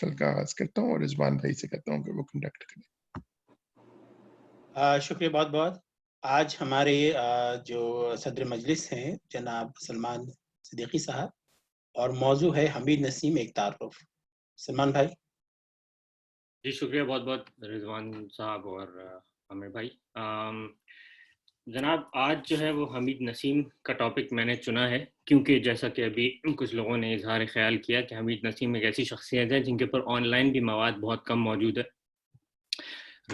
محفل کا آغاز کرتا ہوں اور رضوان بھائی سے کہتا ہوں کہ وہ کنڈکٹ کریں۔ شکریہ بہت بہت۔ آج ہمارے جو صدر مجلس ہیں جناب سلمان صدیقی صاحب، اور موضوع ہے حمید نسیم ایک تعارف۔ سلمان بھائی۔ جی شکریہ بہت بہت رضوان صاحب اور عامر بھائی۔ جناب آج جو ہے وہ حمید نسیم کا ٹاپک میں نے چنا ہے کیونکہ جیسا کہ ابھی کچھ لوگوں نے اظہار خیال کیا کہ حمید نسیم ایک ایسی شخصیت ہے جن کے اوپر آن لائن بھی مواد بہت کم موجود ہے۔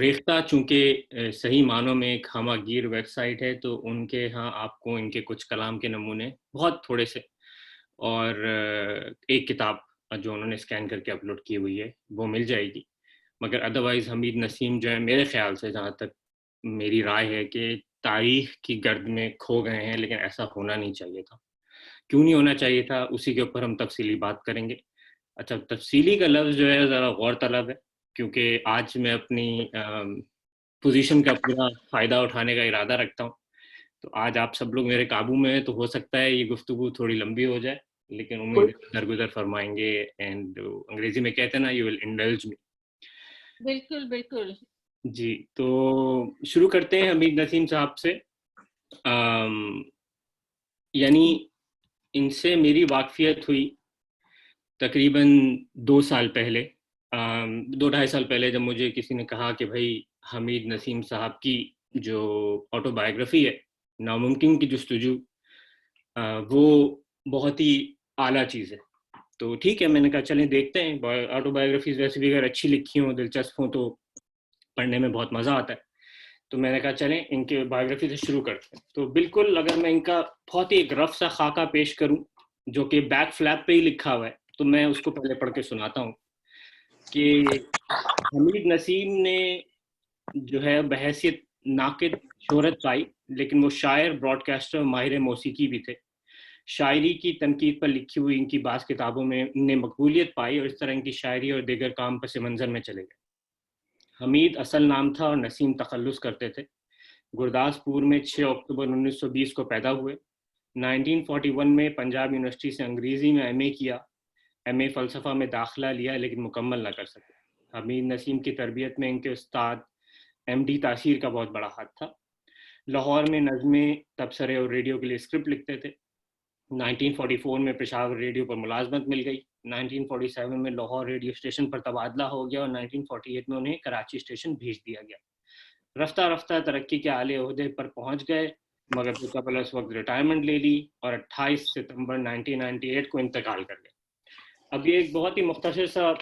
ریختہ چونکہ صحیح معنوں میں ایک ہمہ گیر ویب سائٹ ہے تو ان کے ہاں آپ کو ان کے کچھ کلام کے نمونے بہت تھوڑے سے اور ایک کتاب جو انہوں نے اسکین کر کے اپلوڈ کی ہوئی ہے وہ مل جائے گی، مگر ادروائز حمید نسیم جو ہے میرے خیال سے، جہاں تک میری رائے ہے، کہ تاریخ کی گرد میں کھو گئے ہیں، لیکن ایسا ہونا نہیں چاہیے تھا۔ کیوں نہیں ہونا چاہیے تھا اسی کے اوپر ہم تفصیلی بات کریں گے۔ اچھا، تفصیلی کا لفظ جو ہے ذرا غور طلب ہے کیونکہ آج میں اپنی پوزیشن کا پورا فائدہ اٹھانے کا ارادہ رکھتا ہوں، تو آج آپ سب لوگ میرے قابو میں ہیں تو ہو سکتا ہے یہ گفتگو تھوڑی لمبی ہو جائے، لیکن امید درگزر فرمائیں گے، اینڈ انگریزی میں کہتے ہیں نا یو ول انڈلج می۔ بالکل بالکل جی، تو شروع کرتے ہیں حمید نسیم صاحب سے۔ یعنی ان سے میری واقفیت ہوئی تقریباً 2 سال پہلے، 2-2.5 سال پہلے، جب مجھے کسی نے کہا کہ بھائی حمید نسیم صاحب کی جو آٹو بایوگرافی ہے ناممکن کی جستجو، وہ بہت ہی اعلیٰ چیز ہے۔ تو ٹھیک ہے، میں نے کہا چلیں دیکھتے ہیں، آٹو بایوگرافیز ویسے بھی اگر اچھی لکھی ہوں، دلچسپ ہوں تو پڑھنے میں بہت مزہ آتا ہے، تو میں نے کہا چلیں ان کے بایوگرافی سے شروع کرتے ہیں۔ تو بالکل اگر میں ان کا بہت ہی ایک رف سا خاکہ پیش کروں جو کہ بیک فلیپ پہ ہی لکھا ہوا ہے، تو میں اس کو پہلے پڑھ کے سناتا ہوں کہ حمید نسیم نے جو ہے بحیثیت ناقد شہرت پائی، لیکن وہ شاعر، براڈ کاسٹر، ماہر موسیقی بھی تھے۔ شاعری کی تنقید پر لکھی ہوئی ان کی بعض کتابوں میں ان نے مقبولیت پائی اور اس طرح ان کی شاعری اور دیگر کام پس منظر میں چلے گئے۔ حمید اصل نام تھا اور نسیم تخلص کرتے تھے۔ گرداسپور میں 6 اکتوبر 1920 کو پیدا ہوئے۔ 1941 میں پنجاب یونیورسٹی سے انگریزی میں ایم اے کیا، ایم اے فلسفہ میں داخلہ لیا لیکن مکمل نہ کر سکے۔ حمید نسیم کی تربیت میں ان کے استاد ایم ڈی تاثیر کا بہت بڑا ہاتھ تھا۔ لاہور میں نظمیں، تبصرے اور ریڈیو کے لیے اسکرپٹ لکھتے تھے۔ 1944 میں پشاور ریڈیو پر ملازمت مل گئی۔ 1947 میں لاہور ریڈیو اسٹیشن پر تبادلہ ہو گیا اور 1948 میں انہیں کراچی اسٹیشن بھیج دیا گیا۔ رفتہ رفتہ ترقی کے اعلی عہدے پر پہنچ گئے، مگر پھر قبل اس وقت ریٹائرمنٹ لے لی اور 28 ستمبر 1998 کو انتقال کر گئے۔ اب یہ ایک بہت ہی مختصر سا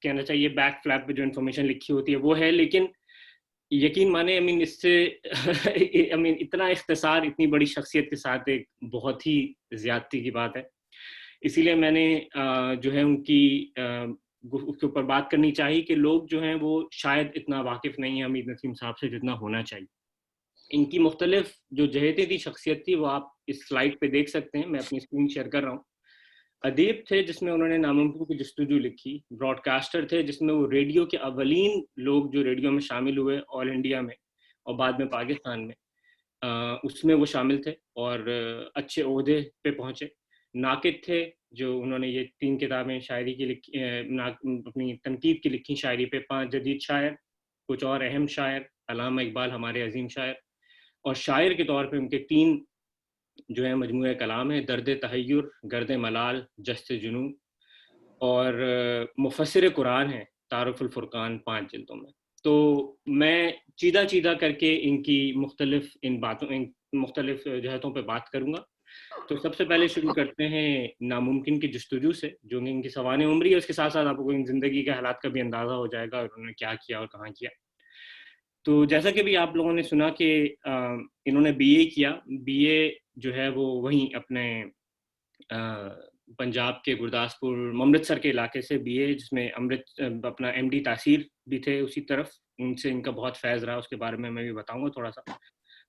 کہنا چاہیے بیک فلیپ پہ جو انفارمیشن لکھی ہوتی ہے وہ ہے، لیکن یقین مانے اس سے اتنا اختصار اتنی بڑی شخصیت کے ساتھ ایک بہت ہی زیادتی کی بات ہے، اسی لیے میں نے جو ہے ان کی اس کے اوپر بات کرنی چاہیے کہ لوگ جو ہیں وہ شاید اتنا واقف نہیں ہیں حمید نسیم صاحب سے جتنا ہونا چاہیے۔ ان کی مختلف جو جہتیں تھی، شخصیت تھی، وہ آپ اس سلائڈ پہ دیکھ سکتے ہیں، میں اپنی اسکرین شیئر کر رہا ہوں۔ ادیب تھے جس میں انہوں نے ناممکن کی جستجو لکھی۔ براڈ کاسٹر تھے جس میں وہ ریڈیو کے اولین لوگ جو ریڈیو میں شامل ہوئے آل انڈیا میں اور بعد میں پاکستان میں، اس میں وہ شامل تھے اور اچھے عہدے پہ پہنچے۔ ناقد تھے جو انہوں نے یہ 3 کتابیں شاعری کی لکھی، اپنی تنقید کی لکھی شاعری پہ، 5 جدید شاعر، کچھ اور اہم شاعر، علامہ اقبال ہمارے عظیم شاعر، اور شاعر کے طور پہ ان کے 3 جو ہے مجموعہ کلام ہے، درد تحیر، گرد ملال، جست جنوں، اور مفسر قرآن ہے تعارف الفرقان 5 جلدوں میں۔ تو میں چیدہ چیدہ کر کے ان کی مختلف جہتوں پہ بات کروں گا۔ تو سب سے پہلے شروع کرتے ہیں ناممکن کی جستجو سے، جو ان کی سوانح عمری ہے، اس کے ساتھ ساتھ آپ کو ان زندگی کے حالات کا بھی اندازہ ہو جائے گا اور انہوں نے کیا کیا اور کہاں کیا۔ تو جیسا کہ بھی آپ لوگوں نے سنا کہ انہوں نے بی اے کیا، بی اے جو ہے وہ وہیں اپنے پنجاب کے گرداسپور امرتسر کے علاقے سے بی اے، جس میں اپنا ایم ڈی تاثیر بھی تھے اسی طرف، ان سے ان کا بہت فیض رہا، اس کے بارے میں بھی بتاؤں گا تھوڑا سا۔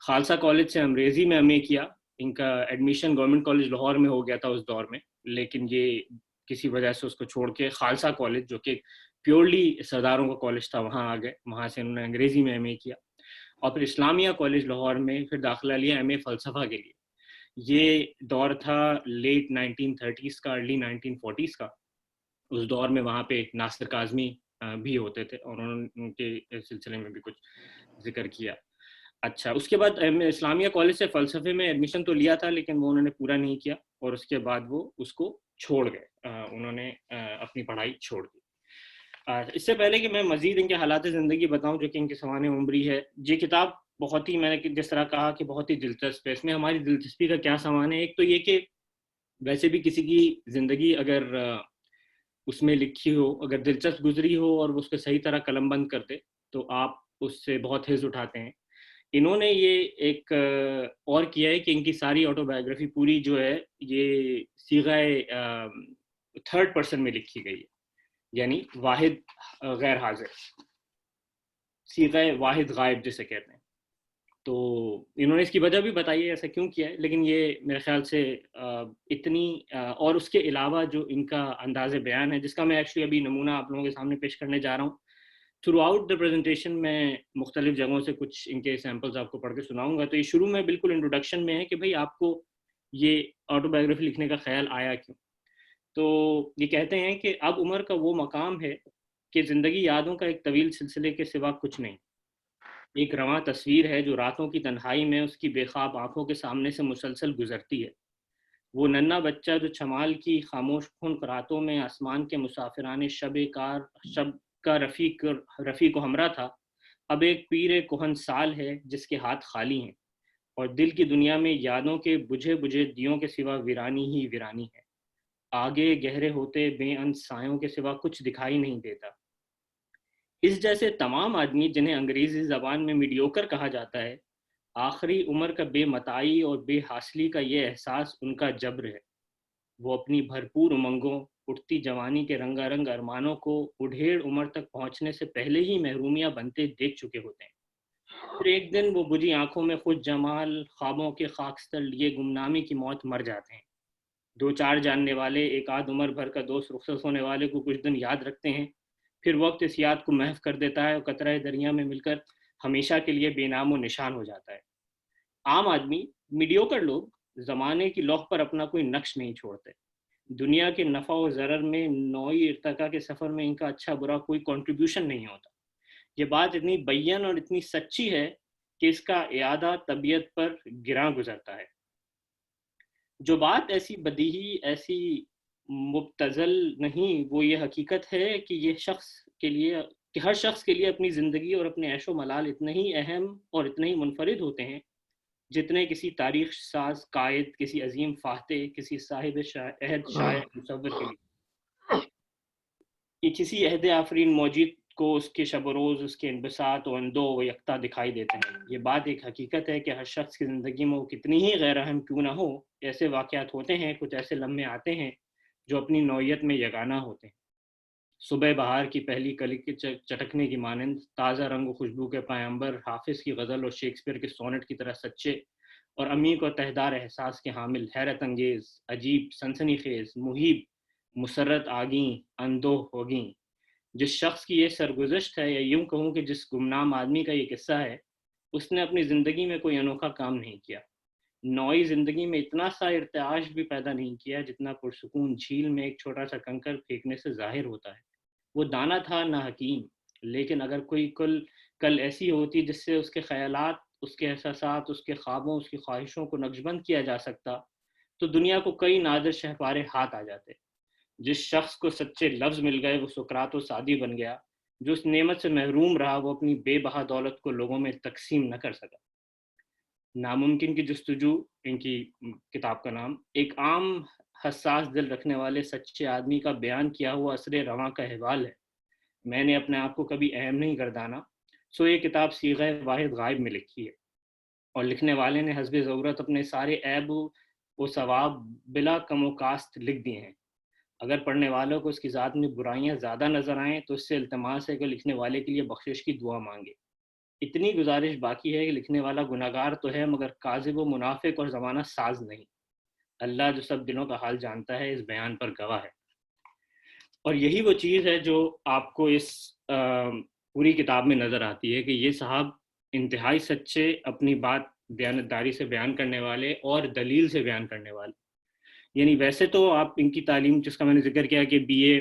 خالصہ کالج سے انگریزی میں ایم اے کیا۔ ان کا ایڈمیشن گورنمنٹ کالج لاہور میں ہو گیا تھا اس دور میں، لیکن یہ کسی وجہ سے اس کو چھوڑ کے خالصہ کالج جو کہ پیورلی سرداروں کا کالج تھا وہاں آ گئے، وہاں سے انہوں نے انگریزی میں ایم اے کیا اور پھر اسلامیہ کالج لاہور میں پھر داخلہ لیا ایم اے فلسفہ کے لیے۔ یہ دور تھا لیٹ 1930s کا، ارلی 1940s کا، اس دور میں وہاں پہ ناصر کاظمی بھی ہوتے تھے اور انہوں نے ان کے سلسلے میں بھی کچھ ذکر کیا. اچھا, اس کے بعد اسلامیہ کالج سے فلسفے میں ایڈمیشن تو لیا تھا لیکن وہ انہوں نے پورا نہیں کیا اور اس کے بعد وہ اس کو چھوڑ گئے, انہوں نے اپنی پڑھائی چھوڑ دی. اس سے پہلے کہ میں مزید ان کے حالات زندگی بتاؤں جو کہ ان کے سوانح عمری ہے, یہ کتاب بہت ہی, میں نے جس طرح کہا کہ بہت ہی دلچسپ ہے. اس میں ہماری دلچسپی کا کیا سامان ہے؟ ایک تو یہ کہ ویسے بھی کسی کی زندگی اگر اس میں لکھی ہو, اگر دلچسپ گزری ہو اور اس کو صحیح طرح قلم بند کرتے تو آپ اس سے بہت حظ اٹھاتے ہیں. انہوں نے یہ ایک اور کیا ہے کہ ان کی ساری آٹو بایوگرافی پوری جو ہے یہ صیغہ تھرڈ پرسن میں لکھی گئی ہے, یعنی واحد غیر حاضر, صیغہ واحد غائب جسے کہتے ہیں. تو انہوں نے اس کی وجہ بھی بتائی ہے ایسا کیوں کیا ہے, لیکن یہ میرے خیال سے اتنی اور اس کے علاوہ جو ان کا انداز بیان ہے جس کا میں ایکچولی ابھی نمونہ آپ لوگوں کے سامنے پیش کرنے جا رہا ہوں. تھرو آؤٹ دا پریزنٹیشن میں مختلف جگہوں سے کچھ ان کے سیمپلز آپ کو پڑھ کے سناؤں گا. تو یہ شروع میں بالکل انٹروڈکشن میں ہے کہ بھئی آپ کو یہ آٹو بایوگرافی لکھنے کا خیال آیا کیوں. تو یہ کہتے ہیں کہ اب عمر کا وہ مقام ہے کہ زندگی یادوں کا ایک طویل سلسلے کے سوا کچھ نہیں, ایک رواں تصویر ہے جو راتوں کی تنہائی میں اس کی بے خواب آنکھوں کے سامنے سے مسلسل گزرتی ہے. وہ ننھا بچہ جو شمال کی خاموش خنک راتوں میں آسمان کے مسافران شب کا رفیق و ہمراہ تھا, اب ایک پیر کہن سال ہے جس کے ہاتھ خالی ہیں اور دل کی دنیا میں یادوں کے بجھے بجھے دیوں کے سوا ویرانی ہی ویرانی ہے. آگے گہرے ہوتے بے اند سایوں کے سوا کچھ دکھائی نہیں دیتا. اس جیسے تمام آدمی جنہیں انگریزی زبان میں میڈیوکر کہا جاتا ہے, آخری عمر کا بے متاعی اور بے حاصلی کا یہ احساس ان کا جبر ہے. وہ اپنی بھرپور امنگوں, اٹھتی جوانی کے رنگا رنگ ارمانوں کو اڈھیڑ عمر تک پہنچنے سے پہلے ہی محرومیاں بنتے دیکھ چکے ہوتے ہیں. پھر ایک دن وہ بجھی آنکھوں میں خود جمال خوابوں کے خاکستر لیے گمنامی کی موت مر جاتے ہیں. دو چار جاننے والے, ایک آدھ عمر بھر کا دوست رخصت ہونے والے کو کچھ دن یاد رکھتے ہیں, پھر وقت اس یاد کو محو کر دیتا ہے اور قطرہ دریا میں مل کر ہمیشہ کے لیے بے نام و نشان ہو جاتا ہے. عام آدمی, میڈیوکر لوگ زمانے کی لوح پر اپنا کوئی نقش نہیں چھوڑتے. دنیا کے نفع و ضرر میں نوعی ارتقاء کے سفر میں ان کا اچھا برا کوئی کنٹریبیوشن نہیں ہوتا. یہ بات اتنی بیان اور اتنی سچی ہے کہ اس کا اعادہ طبیعت پر گراں گزرتا ہے. جو بات ایسی بدیہی, ایسی مبتذل نہیں, وہ یہ حقیقت ہے کہ ہر شخص کے لیے اپنی زندگی اور اپنے عیش و ملال اتنے ہی اہم اور اتنے ہی منفرد ہوتے ہیں جتنے کسی تاریخ ساز قائد, کسی عظیم فاتح, کسی صاحب عہد شاعر مصور کے لیے. کہ کسی عہد آفرین موجود کو اس کے شب و روز, اس کے انبساط و اندو و یکتا دکھائی دیتے ہیں. یہ بات ایک حقیقت ہے کہ ہر شخص کی زندگی میں وہ کتنی ہی غیر اہم کیوں نہ ہو, ایسے واقعات ہوتے ہیں, کچھ ایسے لمحے آتے ہیں جو اپنی نوعیت میں یگانہ ہوتے ہیں. صبح بہار کی پہلی کلی کے چٹکنے کی مانند, تازہ رنگ و خوشبو کے پیامبر, حافظ کی غزل اور شیکسپیئر کے سونٹ کی طرح سچے اور عمیق و تہدار احساس کے حامل, حیرت انگیز, عجیب, سنسنی خیز, محیب, مسرت آگیں, اندوہ ہوگیں. جس شخص کی یہ سرگزشت ہے, یا یوں کہوں کہ جس گمنام آدمی کا یہ قصہ ہے, اس نے اپنی زندگی میں کوئی انوکھا کام نہیں کیا, نوعی زندگی میں اتنا سا ارتعاش بھی پیدا نہیں کیا جتنا پرسکون جھیل میں ایک چھوٹا سا کنکر پھینکنے سے ظاہر ہوتا ہے. وہ دانا تھا نہ حکیم, لیکن اگر کوئی کل ایسی ہوتی جس سے اس کے خیالات, اس کے احساسات, اس کے خوابوں, اس کی خواہشوں کو نقش بند کیا جا سکتا, تو دنیا کو کئی نادر شہپارے ہاتھ آ جاتے. جس شخص کو سچے لفظ مل گئے وہ سقراط و سعدی بن گیا, جو اس نعمت سے محروم رہا وہ اپنی بے بہا دولت کو لوگوں میں تقسیم نہ کر سکا. ناممکن کی جستجو, ان کی کتاب کا نام, ایک عام حساس دل رکھنے والے سچے آدمی کا بیان کیا ہوا اثر رواں کا احوال ہے. میں نے اپنے آپ کو کبھی اہم نہیں گردانا, سو یہ کتاب صیغہ واحد غائب میں لکھی ہے, اور لکھنے والے نے حسب ضرورت اپنے سارے عیب و ثواب بلا کم و کاست لکھ دیے ہیں. اگر پڑھنے والوں کو اس کی ذات میں برائیاں زیادہ نظر آئیں تو اس سے التماس ہے کہ لکھنے والے کے لیے بخشش کی دعا مانگے. اتنی گزارش باقی ہے کہ لکھنے والا گناہگار تو ہے مگر کاذب و منافق اور زمانہ ساز نہیں. اللہ جو سب دلوں کا حال جانتا ہے اس بیان پر گواہ ہے. اور یہی وہ چیز ہے جو آپ کو اس پوری کتاب میں نظر آتی ہے کہ یہ صاحب انتہائی سچے, اپنی بات دیانتداری سے بیان کرنے والے اور دلیل سے بیان کرنے والے. یعنی ویسے تو آپ ان کی تعلیم, جس کا میں نے ذکر کیا کہ BA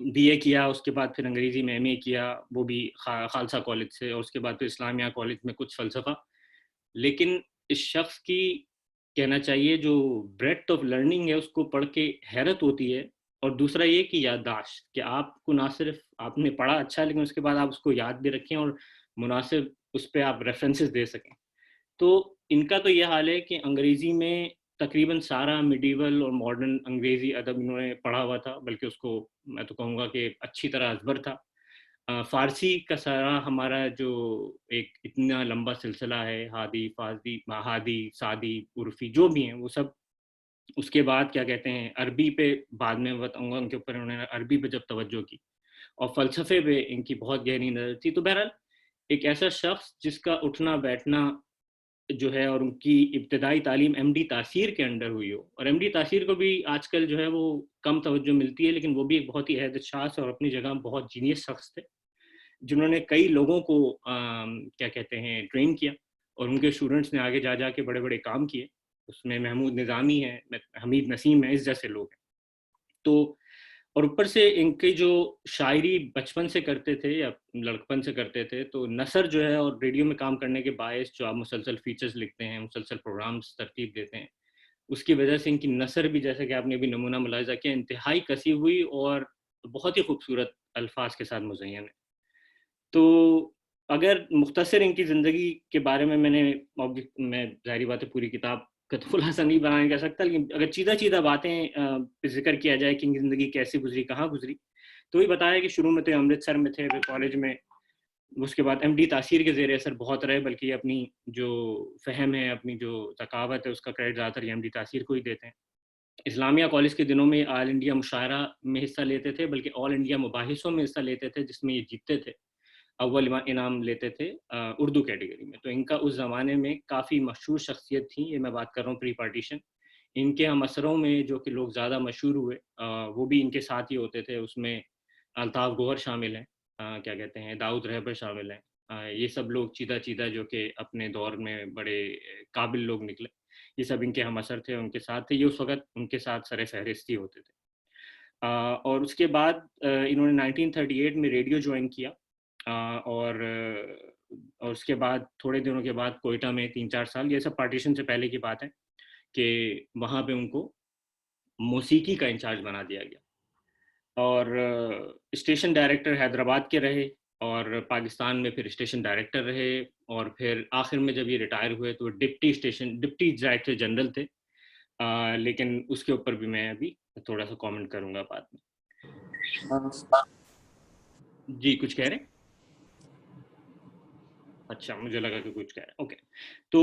بی اے کیا، اس کے بعد پھر انگریزی میں ایم اے کیا، وہ بھی خالصہ کالج سے، اور اس کے بعد پھر اسلامیہ کالج میں کچھ فلسفہ. لیکن اس شخص کی کہنا چاہیے جو بریڈتھ آف لرننگ ہے اس کو پڑھ کے حیرت ہوتی ہے. اور دوسرا یہ کہ یادداشت، کہ آپ کو نہ صرف آپ نے پڑھا اچھا لیکن اس کے بعد آپ اس کو یاد بھی رکھیں اور مناسب اس پہ آپ ریفرنسز دے سکیں. تو ان کا تو یہ حال ہے کہ انگریزی میں تقریباً سارا میڈیول اور ماڈرن انگریزی ادب انہوں نے پڑھا ہوا تھا، بلکہ اس کو میں تو کہوں گا کہ اچھی طرح ازبر تھا. فارسی کا سارا ہمارا جو ایک اتنا لمبا سلسلہ ہے، ہادی، فارسی، ہادی، سعدی، عرفی، جو بھی ہیں وہ سب. اس کے بعد کیا کہتے ہیں عربی پہ بعد میں بتاؤں گا، ان کے اوپر انہوں نے عربی پہ جب توجہ کی، اور فلسفے پہ ان کی بہت گہری نظر تھی. تو بہرحال ایک ایسا شخص جس کا اٹھنا بیٹھنا جو ہے، اور ان کی ابتدائی تعلیم ایم ڈی تاثیر کے انڈر ہوئی ہو، اور ایم ڈی تاثیر کو بھی آج کل جو ہے وہ کم توجہ ملتی ہے، لیکن وہ بھی ایک بہت ہی عہد شاذ اور اپنی جگہ بہت جینیس شخص تھے، جنہوں نے کئی لوگوں کو کیا کہتے ہیں ٹرین کیا، اور ان کے اسٹوڈنٹس نے آگے جا کے بڑے بڑے کام کیے. اس میں محمود نظامی ہے، حمید نسیم ہے، اس جیسے لوگ ہیں. تو اور اوپر سے ان کی جو شاعری بچپن سے کرتے تھے یا لڑکپن سے کرتے تھے، تو نثر جو ہے، اور ریڈیو میں کام کرنے کے باعث جو آپ مسلسل فیچرز لکھتے ہیں، مسلسل پروگرامز ترتیب دیتے ہیں، اس کی وجہ سے ان کی نثر بھی، جیسے کہ آپ نے بھی نمونہ ملاحظہ کیا، انتہائی کسی ہوئی اور بہت ہی خوبصورت الفاظ کے ساتھ مزین ہے. تو اگر مختصر ان کی زندگی کے بارے میں میں ظاہری بات ہے پوری کتاب کا تو خلاصہ نہیں بنانے کہہ سکتا، لیکن اگر چیدہ باتیں پہ ذکر کیا جائے کہ ان کی زندگی کیسے گزری، کہاں گزری، تو یہ بتایا کہ شروع میں تو امرتسر میں تھے، پھر کالج میں، اس کے بعد ایم ڈی تاثیر کے زیر اثر بہت رہے، بلکہ اپنی جو فہم ہے، اپنی جو ثقافت ہے، اس کا کریڈٹ زیادہ تر ایم ڈی تاثیر کو ہی دیتے ہیں. اسلامیہ کالج کے دنوں میں آل انڈیا مشاعرہ میں حصہ لیتے تھے، بلکہ آل انڈیا مباحثوں میں حصہ لیتے تھے، جس میں یہ جیتتے تھے، اول انعام لیتے تھے اردو کیٹیگری میں. تو ان کا اس زمانے میں کافی مشہور شخصیت تھی، یہ میں بات کر رہا ہوں پری پارٹیشن. ان کے ہم اثروں میں جو کہ لوگ زیادہ مشہور ہوئے وہ بھی ان کے ساتھ ہی ہوتے تھے. اس میں الطاف گوہر شامل ہیں، کیا کہتے ہیں داؤد رہبر شامل ہیں. یہ سب لوگ چیدہ جو کہ اپنے دور میں بڑے قابل لوگ نکلے، یہ سب ان کے ہم اثر تھے، ان کے ساتھ تھے، یہ اس وقت ان کے ساتھ سر فہرست ہی ہوتے تھے. اور اس کے بعد انہوں نے 1938 میں ریڈیو جوائن کیا، اور اس کے بعد تھوڑے دنوں کے بعد کوئٹہ میں 3-4 سال، یہ سب پارٹیشن سے پہلے کی بات ہے، کہ وہاں پہ ان کو موسیقی کا انچارج بنا دیا گیا. اور اسٹیشن ڈائریکٹر حیدرآباد کے رہے، اور پاکستان میں پھر اسٹیشن ڈائریکٹر رہے، اور پھر آخر میں جب یہ ریٹائر ہوئے تو ڈپٹی ڈائریکٹر جنرل تھے. لیکن اس کے اوپر بھی میں ابھی تھوڑا سا کامنٹ کروں گا بعد میں. جی کچھ کہہ رہے ہیں؟ اچھا مجھے لگا کہ کچھ کہہ رہے ہیں. اوکے. تو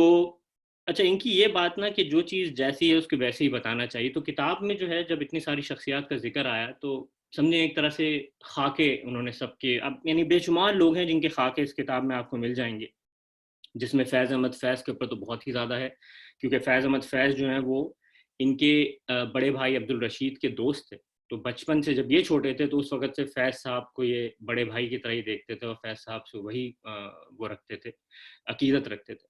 اچھا، ان کی یہ بات نا کہ جو چیز جیسی ہے اس کو ویسے ہی بتانا چاہیے. تو کتاب میں جو ہے جب اتنی ساری شخصیات کا ذکر آیا تو سمجھیں ایک طرح سے خاکے انہوں نے سب کے، اب یعنی بے شمار لوگ ہیں جن کے خاکے اس کتاب میں آپ کو مل جائیں گے، جس میں فیض احمد فیض کے اوپر تو بہت ہی زیادہ ہے، کیونکہ فیض احمد فیض جو ہیں وہ ان کے بڑے بھائی عبدالرشید کے دوست تھے. تو بچپن سے جب یہ چھوٹے تھے تو اس وقت سے فیض صاحب کو یہ بڑے بھائی کی طرح ہی دیکھتے تھے، اور فیض صاحب سے وہی وہ رکھتے تھے، عقیدت رکھتے تھے.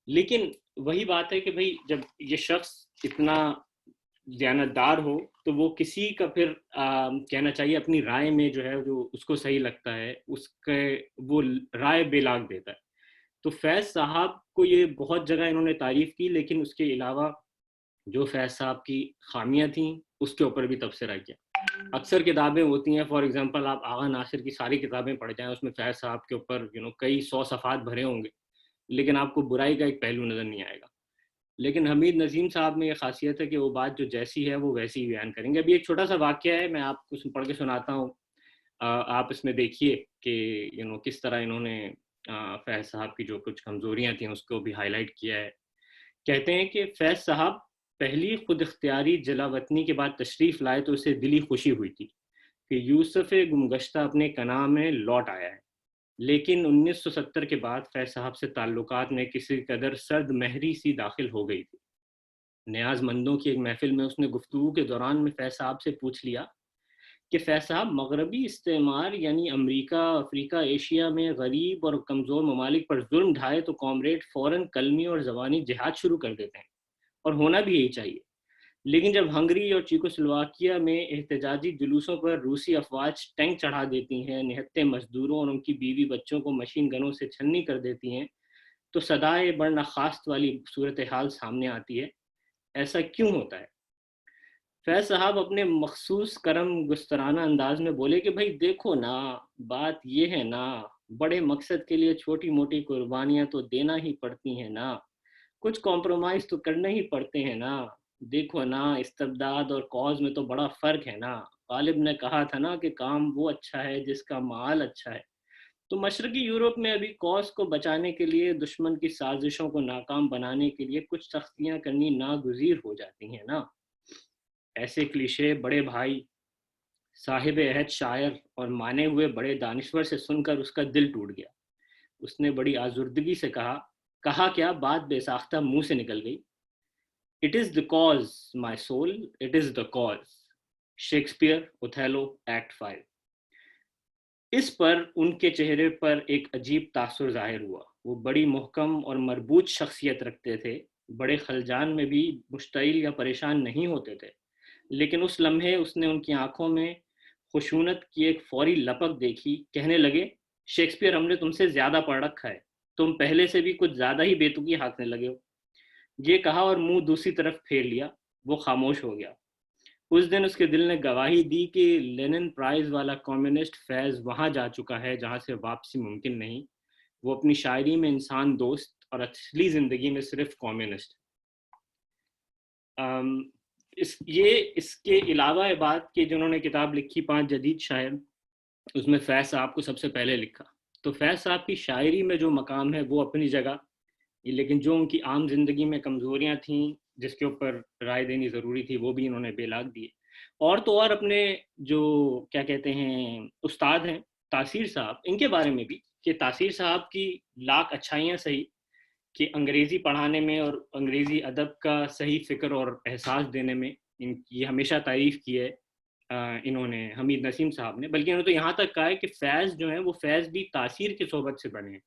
لیکن وہی بات ہے کہ بھئی جب یہ شخص اتنا دیانتدار ہو تو وہ کسی کا پھر کہنا چاہیے اپنی رائے میں جو ہے جو اس کو صحیح لگتا ہے اس کے وہ رائے بے لاگ دیتا ہے. تو فیض صاحب کو یہ بہت جگہ انہوں نے تعریف کی، لیکن اس کے علاوہ جو فیض صاحب کی خامیاں تھیں اس کے اوپر بھی تبصرہ کیا. اکثر کتابیں ہوتی ہیں، فار ایگزامپل آپ آغا ناصر کی ساری کتابیں پڑھ جائیں، اس میں فیض صاحب کے اوپر کئی 100 صفحات بھرے ہوں گے، لیکن آپ کو برائی کا ایک پہلو نظر نہیں آئے گا. لیکن حمید نظیم صاحب میں یہ خاصیت ہے کہ وہ بات جو جیسی ہے وہ ویسی ہی بیان کریں گے. ابھی ایک چھوٹا سا واقعہ ہے، میں آپ کو پڑھ کے سناتا ہوں، آپ اس میں دیکھیے کہ کس طرح انہوں نے فیض صاحب کی جو کچھ کمزوریاں تھیں اس کو بھی ہائی لائٹ کیا ہے. کہتے ہیں کہ فیض صاحب پہلی خود اختیاری جلا وطنی کے بعد تشریف لائے تو اسے دلی خوشی ہوئی تھی کہ یوسف گمگشتہ اپنے کنا میں لوٹ آیا ہے. لیکن 1970 کے بعد فیض صاحب سے تعلقات میں کسی قدر سرد مہری سی داخل ہو گئی تھی. نیاز مندوں کی ایک محفل میں اس نے گفتگو کے دوران میں فیض صاحب سے پوچھ لیا کہ فیض صاحب مغربی استعمار یعنی امریکہ، افریقہ، ایشیا میں غریب اور کمزور ممالک پر ظلم ڈھائے تو کامریڈ فوراً قلمی اور زبانی جہاد شروع کر دیتے ہیں، اور ہونا بھی یہی چاہیے. لیکن جب ہنگری اور چیکوسلواکیہ میں احتجاجی جلوسوں پر روسی افواج ٹینک چڑھا دیتی ہیں، نہتے مزدوروں اور ان کی بیوی بچوں کو مشین گنوں سے چھلنی کر دیتی ہیں، تو صدائے برنخاست والی صورتحال سامنے آتی ہے۔ ایسا کیوں ہوتا ہے؟ فیض صاحب اپنے مخصوص کرم گسترانہ انداز میں بولے کہ بھائی دیکھو نا، بات یہ ہے نا، بڑے مقصد کے لیے چھوٹی موٹی قربانیاں تو دینا ہی پڑتی ہیں نا، کچھ کمپرومائز تو کرنے ہی پڑتے ہیں نا، دیکھو نا استبداد اور کاز میں تو بڑا فرق ہے نا، غالب نے کہا تھا نا کہ کام وہ اچھا ہے جس کا مال اچھا ہے۔ تو مشرقی یورپ میں ابھی کاز کو بچانے کے لیے، دشمن کی سازشوں کو ناکام بنانے کے لیے کچھ سختیاں کرنی ناگزیر ہو جاتی ہیں نا۔ ایسے کلیشے بڑے بھائی صاحب عہد شاعر اور مانے ہوئے بڑے دانشور سے سن کر اس کا دل ٹوٹ گیا۔ اس نے بڑی آزردگی سے کہا کیا بات بے ساختہ منہ سے نکل گئی، "It is the cause, my soul, it is the cause." Shakespeare, Othello, act 5۔ اس پر ان کے چہرے پر ایک عجیب تاثر ظاہر ہوا۔ وہ بڑی محکم اور مربوط شخصیت رکھتے تھے، بڑے خلجان میں بھی مشتعل یا پریشان نہیں ہوتے تھے، لیکن اس لمحے اس نے ان کی آنکھوں میں خشونت کی ایک فوری لپک دیکھی۔ کہنے لگے، شیکسپیئر ہم نے تم سے زیادہ پڑھ رکھا ہے، تم پہلے سے بھی کچھ زیادہ ہی بیتوقی ہانکنے لگے ہو۔ یہ کہا اور منہ دوسری طرف پھیر لیا۔ وہ خاموش ہو گیا۔ اس دن اس کے دل نے گواہی دی کہ لینن پرائز والا کمیونسٹ فیض وہاں جا چکا ہے جہاں سے واپسی ممکن نہیں۔ وہ اپنی شاعری میں انسان دوست اور اصلی زندگی میں صرف کمیونسٹ۔ اس کے علاوہ بات کہ جنہوں نے کتاب لکھی 5 جدید شاعر، اس میں فیض صاحب کو سب سے پہلے لکھا۔ تو فیض صاحب کی شاعری میں جو مقام ہے وہ اپنی جگہ، لیکن جو ان کی عام زندگی میں کمزوریاں تھیں جس کے اوپر رائے دینی ضروری تھی وہ بھی انہوں نے بے لاگ دیے۔ اور تو اور اپنے جو کیا کہتے ہیں استاد ہیں تاثیر صاحب، ان کے بارے میں بھی کہ تاثیر صاحب کی لاکھ اچھائیاں صحیح کہ انگریزی پڑھانے میں اور انگریزی ادب کا صحیح فکر اور احساس دینے میں ان کی ہمیشہ تعریف کی ہے انہوں نے، حمید نسیم صاحب نے، بلکہ انہوں نے تو یہاں تک کہا ہے کہ فیض جو ہیں وہ فیض بھی تاثیر کی صحبت سے بنے ہیں۔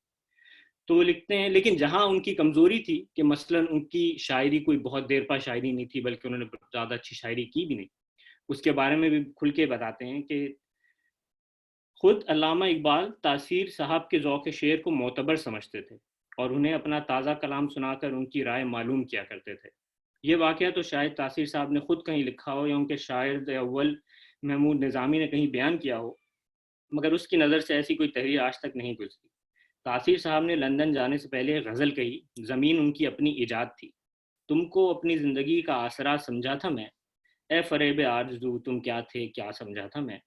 تو وہ لکھتے ہیں لیکن جہاں ان کی کمزوری تھی کہ مثلا ان کی شاعری کوئی بہت دیر پا شاعری نہیں تھی، بلکہ انہوں نے زیادہ اچھی شاعری کی بھی نہیں، اس کے بارے میں بھی کھل کے بتاتے ہیں کہ خود علامہ اقبال تاثیر صاحب کے ذوق شعر کو معتبر سمجھتے تھے اور انہیں اپنا تازہ کلام سنا کر ان کی رائے معلوم کیا کرتے تھے۔ یہ واقعہ تو شاید تاثیر صاحب نے خود کہیں لکھا ہو یا ان کے شاعر اول محمود نظامی نے کہیں بیان کیا ہو، مگر اس کی نظر سے ایسی کوئی تحریر آج تک نہیں گزری۔ تاثیر صاحب نے لندن جانے سے پہلے غزل کہی، زمین ان کی اپنی ایجاد تھی۔ تم کو اپنی زندگی کا آسرا سمجھا تھا میں، اے فریب آرزو تم کیا تھے کیا سمجھا تھا میں،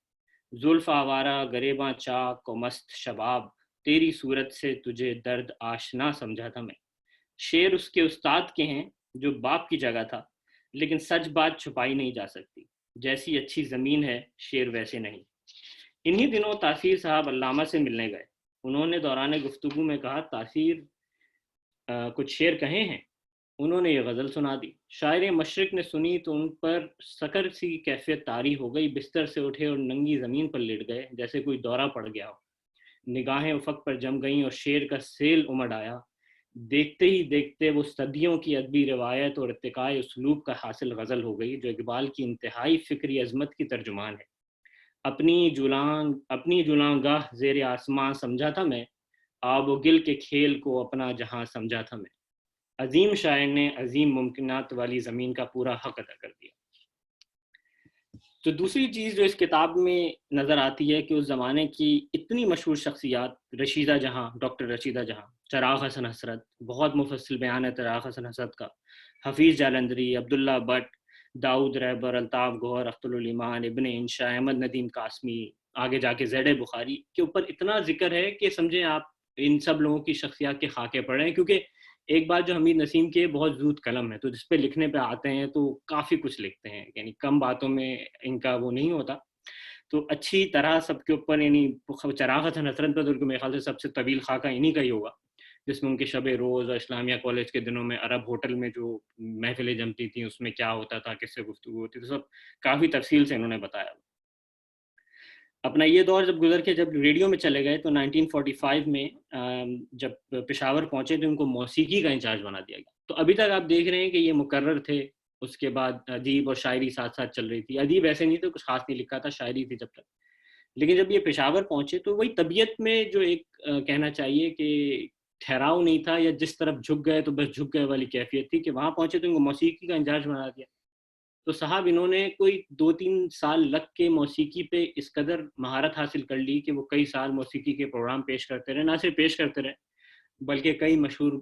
زلف آوارہ گریباں چاک و مست شباب، تیری صورت سے تجھے درد آشنا سمجھا تھا میں۔ شعر اس کے استاد کے ہیں جو باپ کی جگہ تھا، لیکن سچ بات چھپائی نہیں جا سکتی، جیسی اچھی زمین ہے شعر ویسے نہیں۔ انہی دنوں تاثیر صاحب علامہ سے ملنے گئے۔ انہوں نے دوران گفتگو میں کہا، تاثیر کچھ شعر کہے ہیں؟ انہوں نے یہ غزل سنا دی۔ شاعر مشرق نے سنی تو ان پر سکر سی کیفیت طاری ہو گئی، بستر سے اٹھے اور ننگی زمین پر لیٹ گئے جیسے کوئی دورہ پڑ گیا ہو۔ نگاہیں افق پر جم گئیں اور شعر کا سیل امڑ آیا۔ دیکھتے ہی دیکھتے وہ صدیوں کی ادبی روایت اور ارتقاء اسلوب کا حاصل غزل ہو گئی جو اقبال کی انتہائی فکری عظمت کی ترجمان ہے۔ اپنی جولان گاہ زیر آسمان سمجھا تھا میں، آب و گل کے کھیل کو اپنا جہاں سمجھا تھا میں۔ عظیم شاعر نے عظیم ممکنات والی زمین کا پورا حق ادا کر دیا۔ تو دوسری چیز جو اس کتاب میں نظر آتی ہے کہ اس زمانے کی اتنی مشہور شخصیات، رشیدہ جہاں، ڈاکٹر رشیدہ جہاں، چراغ حسن حسرت، بہت مفصل بیان ہے چراغ حسن حسرت کا، حفیظ جالندری، عبداللہ بٹ، داؤد رہبر، الطاف گوہر، اختر الایمان، ابن انشا، احمد ندیم قاسمی، آگے جا کے زید بخاری کے اوپر اتنا ذکر ہے کہ سمجھیں آپ ان سب لوگوں کی شخصیات کے خاکے پڑھ رہے ہیں، کیونکہ ایک بات جو حمید نسیم کے بہت زود قلم ہے، تو جس پہ لکھنے پہ آتے ہیں تو کافی کچھ لکھتے ہیں، یعنی کم باتوں میں ان کا وہ نہیں ہوتا، تو اچھی طرح سب کے اوپر، یعنی چراغ حسن حسرت پر میرے خیال سے سب سے طویل خاکہ انہی کا ہی ہوگا، جس میں ان کے شب روز اور اسلامیہ کالج کے دنوں میں عرب ہوٹل میں جو محفلیں جمتی تھیں اس میں کیا ہوتا تھا، کس سے گفتگو ہوتی، تو سب کافی تفصیل سے انہوں نے بتایا۔ اپنا یہ دور جب گزر کے جب ریڈیو میں چلے گئے تو 1945 میں جب پشاور پہنچے تو ان کو موسیقی کا انچارج بنا دیا گیا۔ تو ابھی تک آپ دیکھ رہے ہیں کہ یہ مقرر تھے اس کے بعد ادیب اور شاعری ساتھ ساتھ چل رہی تھی. ادیب ایسے نہیں تھے, کچھ خاص نہیں لکھا تھا, شاعری تھی جب تک. لیکن جب یہ پشاور پہنچے تو وہی طبیعت میں جو ایک کہنا چاہیے کہ ٹھہراؤ نہیں تھا, یا جس طرف جھک گئے تو بس جھک گئے والی کیفیت تھی, کہ وہاں پہنچے تو ان کو موسیقی کا انچارج بنا دیا. تو صاحب انہوں نے کوئی 2-3 سال لگ کے موسیقی پہ اس قدر مہارت حاصل کر لی کہ وہ کئی سال موسیقی کے پروگرام پیش کرتے رہے. نہ صرف پیش کرتے رہے بلکہ کئی مشہور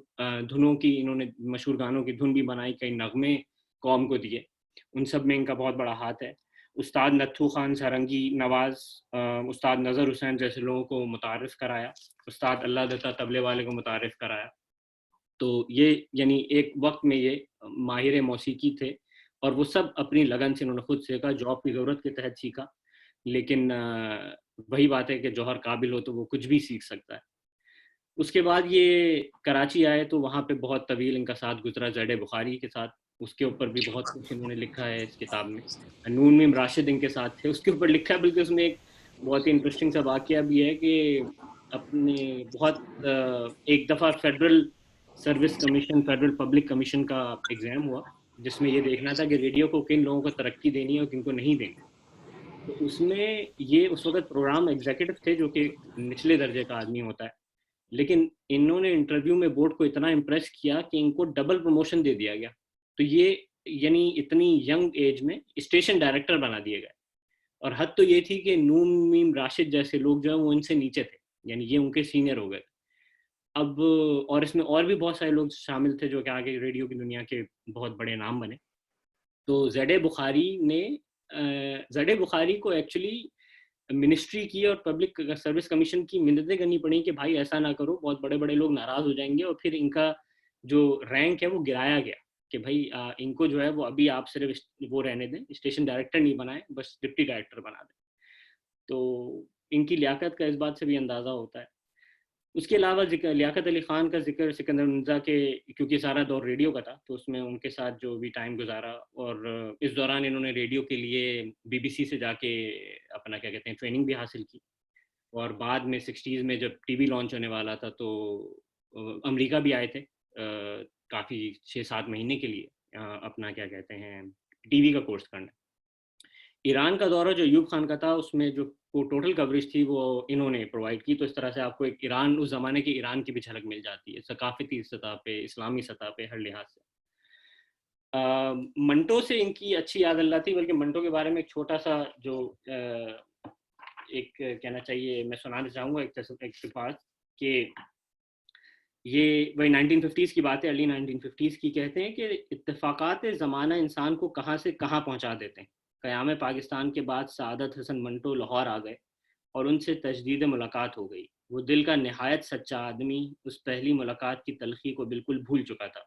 دھنوں کی انہوں نے, مشہور گانوں کی دھن بھی بنائی, کئی نغمے قوم کو دیے. ان سب میں ان کا بہت بڑا ہاتھ ہے. استاد نتھو خان سارنگی نواز, استاد نظر حسین جیسے لوگوں کو متعارف کرایا, استاد اللہ دتا طبلے والے کو متعارف کرایا. تو یہ یعنی ایک وقت میں یہ ماہر موسیقی تھے, اور وہ سب اپنی لگن سے انہوں نے خود سیکھا, جاب کی ضرورت کے تحت سیکھا. لیکن وہی بات ہے کہ جوہر قابل ہو تو وہ کچھ بھی سیکھ سکتا ہے. اس کے بعد یہ کراچی آئے تو وہاں پہ بہت طویل ان کا ساتھ گزرا زیڈ بخاری کے ساتھ. اس کے اوپر بھی بہت کچھ انہوں نے لکھا ہے اس کتاب میں. نون میم راشد ان کے ساتھ تھے, اس کے اوپر لکھا ہے. بلکہ اس میں ایک بہت ہی انٹرسٹنگ سا واقعہ بھی ہے کہ اپنے بہت ایک دفعہ federal service commission, federal public commission کا ایگزام ہوا, جس میں یہ دیکھنا تھا کہ ریڈیو کو کن لوگوں کو ترقی دینی ہے اور کن کو نہیں دینی. تو اس میں یہ اس وقت پروگرام ایگزیکٹو تھے جو کہ نچلے درجے کا آدمی ہوتا ہے, لیکن انہوں نے انٹرویو میں بورڈ کو اتنا امپریس کیا کہ ان کو ڈبل پروموشن دے دیا گیا. تو یہ یعنی اتنی ینگ ایج میں اسٹیشن ڈائریکٹر بنا دیے گئے. اور حد تو یہ تھی کہ نون میم راشد جیسے لوگ جو ہیں وہ ان سے نیچے تھے, یعنی یہ ان کے سینئر ہو گئے. اب اور اس میں اور بھی بہت سارے لوگ شامل تھے جو کہ آگے ریڈیو کی دنیا کے بہت بڑے نام بنے. تو زیڈ بخاری کو ایکچولی منسٹری کی اور پبلک سروس کمیشن کی منتیں کرنی پڑیں کہ بھائی ایسا نہ کرو, بہت بڑے بڑے لوگ ناراض ہو جائیں گے. اور پھر ان کا جو رینک ہے وہ گرایا گیا کہ بھائی ان کو جو ہے وہ ابھی آپ صرف وہ رہنے دیں, اسٹیشن ڈائریکٹر نہیں بنائیں, بس ڈپٹی ڈائریکٹر بنا دیں. تو ان کی لیاقت کا اس بات سے بھی اندازہ ہوتا ہے. اس کے علاوہ لیاقت علی خان کا ذکر سکندر مرزا کے, کیونکہ سارا دور ریڈیو کا تھا تو اس میں ان کے ساتھ جو بھی ٹائم گزارا, اور اس دوران انہوں نے ریڈیو کے لیے بی بی سی سے جا کے اپنا کیا کہتے ہیں ٹریننگ بھی حاصل کی. اور بعد میں 60s میں جب ٹی وی لانچ ہونے والا تھا تو امریکہ بھی آئے تھے کافی 6-7 مہینے کے لیے اپنا کیا کہتے ہیں ٹی وی کا کورس کرنا. ایران کا دورہ جو ایوب خان کا تھا اس میں جو ٹوٹل کوریج تھی وہ انہوں نے پرووائڈ کی. تو اس طرح سے آپ کو ایک ایران, اس زمانے کے ایران کی بھی جھلک مل جاتی ہے, ثقافتی سطح پہ, اسلامی سطح پہ, ہر لحاظ سے. منٹو سے ان کی اچھی یاد اللہ تھی. بلکہ منٹو کے بارے میں ایک چھوٹا سا جو ایک کہنا چاہیے میں سنانا چاہوں گا ایک بات, کہ یہ وہی 1950s کی بات ہے, ارلی 1950s کی. کہتے ہیں کہ اتفاقات زمانہ انسان کو کہاں سے کہاں پہنچا دیتے ہیں. قیام پاکستان کے بعد سعادت حسن منٹو لاہور آ گئے اور ان سے تجدید ملاقات ہو گئی. وہ دل کا نہایت سچا آدمی اس پہلی ملاقات کی تلخی کو بالکل بھول چکا تھا.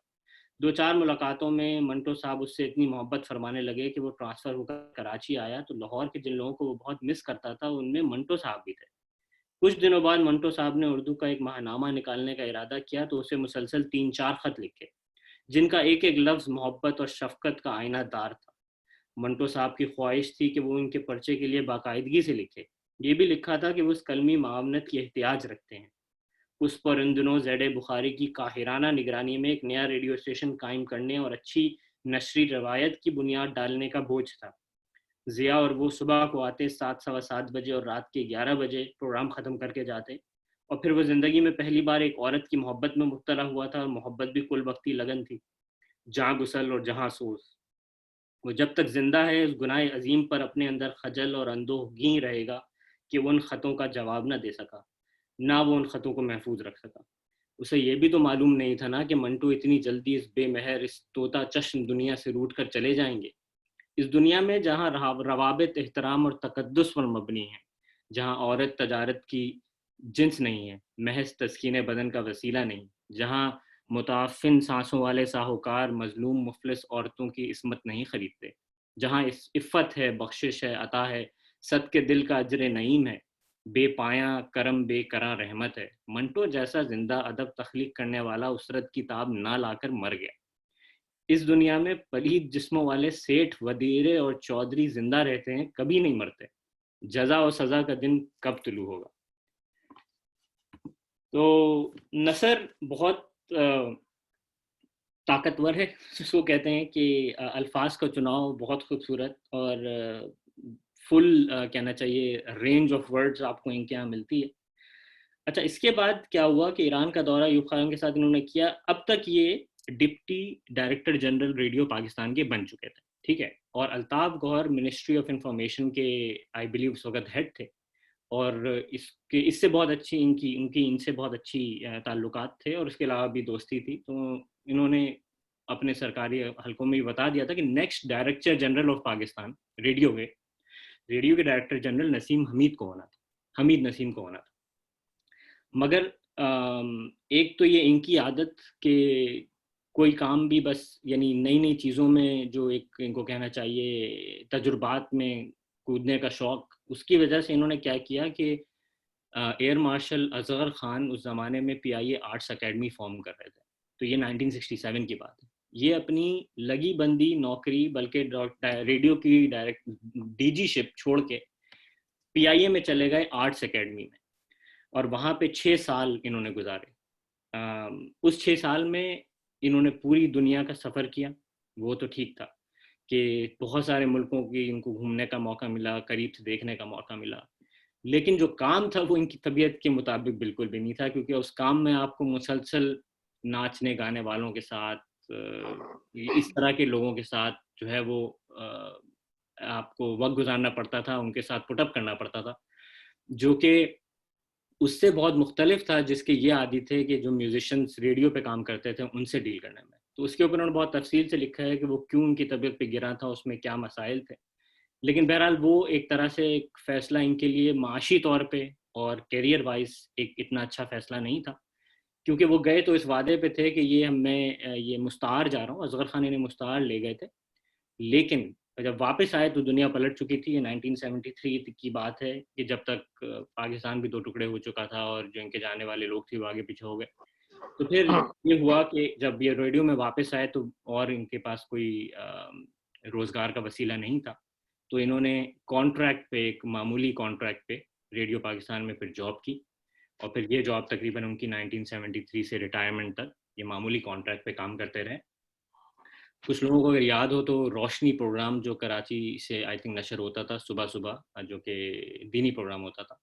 2-4 ملاقاتوں میں منٹو صاحب اس سے اتنی محبت فرمانے لگے کہ وہ ٹرانسفر ہو کر کراچی آیا تو لاہور کے جن لوگوں کو وہ بہت مس کرتا تھا ان میں منٹو صاحب بھی تھے. کچھ دنوں بعد منٹو صاحب نے اردو کا ایک ماہنامہ نکالنے کا ارادہ کیا تو اسے مسلسل 3-4 خط لکھے جن کا ایک ایک لفظ محبت اور شفقت کا آئینہ دار تھا. منٹو صاحب کی خواہش تھی کہ وہ ان کے پرچے کے لیے باقاعدگی سے لکھے. یہ بھی لکھا تھا کہ وہ اس کلمی معاونت کی احتیاج رکھتے ہیں. اس پر ان دنوں زیڈ بخاری کی قاہرانہ نگرانی میں ایک نیا ریڈیو اسٹیشن قائم کرنے اور اچھی نشری روایت کی بنیاد ڈالنے کا بوجھ تھا. ضیاء اور وہ صبح کو آتے 7-7:15 بجے اور رات کے 11 بجے پروگرام ختم کر کے جاتے. اور پھر وہ زندگی میں پہلی بار ایک عورت کی محبت میں مبتلا ہوا تھا, اور محبت بھی کل وقتی لگن تھی, جہاں گسل اور جہاں سوز. وہ جب تک زندہ ہے اس گناہ عظیم پر اپنے اندر خجل اور اندوہگیں رہے گا کہ وہ ان خطوں کا جواب نہ دے سکا, نہ وہ ان خطوں کو محفوظ رکھ سکا. اسے یہ بھی تو معلوم نہیں تھا نا کہ منٹو اتنی جلدی اس بے مہر, اس طوطا چشم دنیا سے روٹ کر چلے جائیں گے. اس دنیا میں جہاں روابط احترام اور تقدس پر مبنی ہیں, جہاں عورت تجارت کی جنس نہیں ہے, محض تسکین بدن کا وسیلہ نہیں, جہاں متعفن سانسوں والے ساہوکار مظلوم مفلس عورتوں کی عصمت نہیں خریدتے, جہاں عفت ہے, بخشش ہے, عطا ہے, صد کے دل کا اجر نعیم ہے, بے پایاں کرم بے کراں رحمت ہے. منٹو جیسا زندہ ادب تخلیق کرنے والا اسرت کی تاب نہ لا کر مر گیا. اس دنیا میں پلید جسموں والے سیٹھ, وزیرے اور چودھری زندہ رہتے ہیں, کبھی نہیں مرتے. جزا و سزا کا دن کب طلوع ہوگا. تو نثر بہت طاقتور ہے، جس کو کہتے ہیں کہ الفاظ کا چناؤ بہت خوبصورت اور فل کہنا چاہیے رینج آف ورڈز آپ کو ان کے یہاں ملتی ہے. اچھا، اس کے بعد کیا ہوا کہ ایران کا دورہ ایوب خان کے ساتھ انہوں نے کیا. اب تک یہ deputy director general radio Pakistan کے بن چکے تھے، ٹھیک ہے، اور الطاف گوہر منسٹری آف انفارمیشن کے آئی بلیو اس وقت ہیڈ تھے، اور اس سے بہت اچھی ان سے بہت اچھی تعلقات تھے، اور اس کے علاوہ بھی دوستی تھی. تو انہوں نے اپنے سرکاری حلقوں میں بتا دیا تھا کہ next director general of Pakistan radio کے ڈائریکٹر جنرل نسیم حمید نسیم کو ہونا تھا. مگر ایک تو یہ ان کی عادت کہ کوئی کام بھی بس یعنی نئی چیزوں میں جو ایک ان کو کہنا چاہیے تجربات میں کودنے کا شوق، اس کی وجہ سے انہوں نے کیا کیا کہ ایئر مارشل اصغر خان اس زمانے میں PIA آرٹس اکیڈمی فارم کر رہے تھے. تو یہ 1967 کی بات ہے. یہ اپنی لگی بندی نوکری بلکہ ریڈیو کی DG شپ چھوڑ کے PIA میں چلے گئے آرٹس اکیڈمی میں، اور وہاں پہ 6 سال انہوں نے گزارے. اس 6 سال میں انہوں نے پوری دنیا کا سفر کیا. وہ تو ٹھیک تھا کہ بہت سارے ملکوں کی ان کو گھومنے کا موقع ملا، قریب سے دیکھنے کا موقع ملا، لیکن جو کام تھا وہ ان کی طبیعت کے مطابق بالکل بھی نہیں تھا، کیونکہ اس کام میں آپ کو مسلسل ناچنے گانے والوں کے ساتھ، اس طرح کے لوگوں کے ساتھ جو ہے وہ آپ کو وقت گزارنا پڑتا تھا، ان کے ساتھ پٹ اپ کرنا پڑتا تھا، جو کہ اس سے بہت مختلف تھا جس کے یہ عادی تھے کہ جو میوزیشنز ریڈیو پہ کام کرتے تھے ان سے ڈیل کرنے میں. تو اس کے اوپر انہوں نے بہت تفصیل سے لکھا ہے کہ وہ کیوں ان کی طبیعت پہ گرا تھا، اس میں کیا مسائل تھے. لیکن بہرحال وہ ایک طرح سے ایک فیصلہ ان کے لیے معاشی طور پہ اور کیریئر وائز ایک اتنا اچھا فیصلہ نہیں تھا، کیونکہ وہ گئے تو اس وعدے پہ تھے کہ یہ مستعار جا رہا ہوں. اصغر خان انہیں مستعار لے گئے تھے، لیکن جب واپس آئے تو دنیا پلٹ چکی تھی. یہ 1973 کی بات ہے کہ جب تک پاکستان بھی 2 ٹکڑے ہو چکا تھا اور جو ان کے جانے والے لوگ تھے وہ آگے پیچھے ہو گئے. تو پھر یہ ہوا کہ جب یہ ریڈیو میں واپس آئے تو اور ان کے پاس کوئی روزگار کا وسیلہ نہیں تھا، تو انہوں نے کانٹریکٹ پہ، ایک معمولی کانٹریکٹ پہ ریڈیو پاکستان میں پھر جاب کی، اور پھر یہ جاب تقریباً ان کی 1973 سے ریٹائرمنٹ تک یہ معمولی کانٹریکٹ پہ کام کرتے رہے. کچھ لوگوں کو اگر یاد ہو تو روشنی پروگرام جو کراچی سے آئی تھنک نشر ہوتا تھا صبح جو کہ دینی پروگرام ہوتا تھا،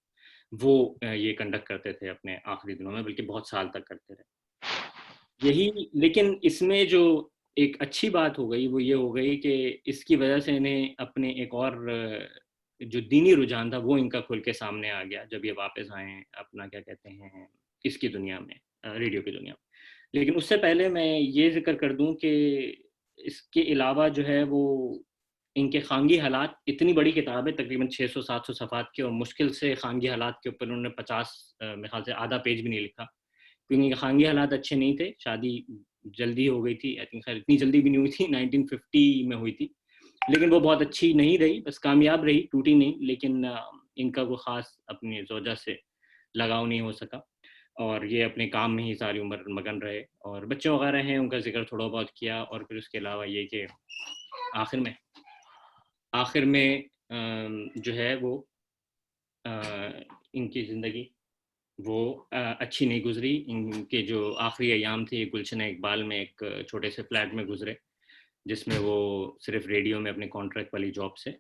وہ یہ کنڈکٹ کرتے تھے اپنے آخری دنوں میں، بلکہ بہت سال تک کرتے رہے یہی. لیکن اس میں جو ایک اچھی بات ہو گئی وہ یہ ہو گئی کہ اس کی وجہ سے انہیں اپنے ایک اور جو دینی رجحان تھا وہ ان کا کھل کے سامنے آ گیا جب یہ واپس آئیں اپنا کیا کہتے ہیں اس کی دنیا میں، ریڈیو کی دنیا میں. لیکن اس سے پہلے میں یہ ذکر کر دوں کہ اس کے علاوہ جو ہے وہ ان کے خانگی حالات، اتنی بڑی کتاب ہے تقریباً 600-700 صفحات کی، اور مشکل سے خانگی حالات کے اوپر انہوں نے 50 میرے خیال سے آدھا پیج بھی نہیں لکھا، کیونکہ خانگی حالات اچھے نہیں تھے. شادی جلدی ہو گئی تھی، آئی تھنک خیر اتنی جلدی بھی نہیں ہوئی تھی، 1950 میں ہوئی تھی، لیکن وہ بہت اچھی نہیں رہی، بس کامیاب رہی، ٹوٹی نہیں. لیکن ان کا کوئی خاص اپنی زوجہ سے لگاؤ نہیں ہو سکا، اور یہ اپنے کام میں ہی ساری عمر مگن رہے، اور بچے وغیرہ ہیں ان کا ذکر تھوڑا بہت کیا. اور پھر اس کے علاوہ یہ کہ آخر میں جو ہے وہ ان کی زندگی وہ اچھی نہیں گزری. ان کے جو آخری ایام تھے گلشن اقبال میں ایک چھوٹے سے فلیٹ میں گزرے، جس میں وہ صرف ریڈیو میں اپنے کانٹریکٹ والی جاب سے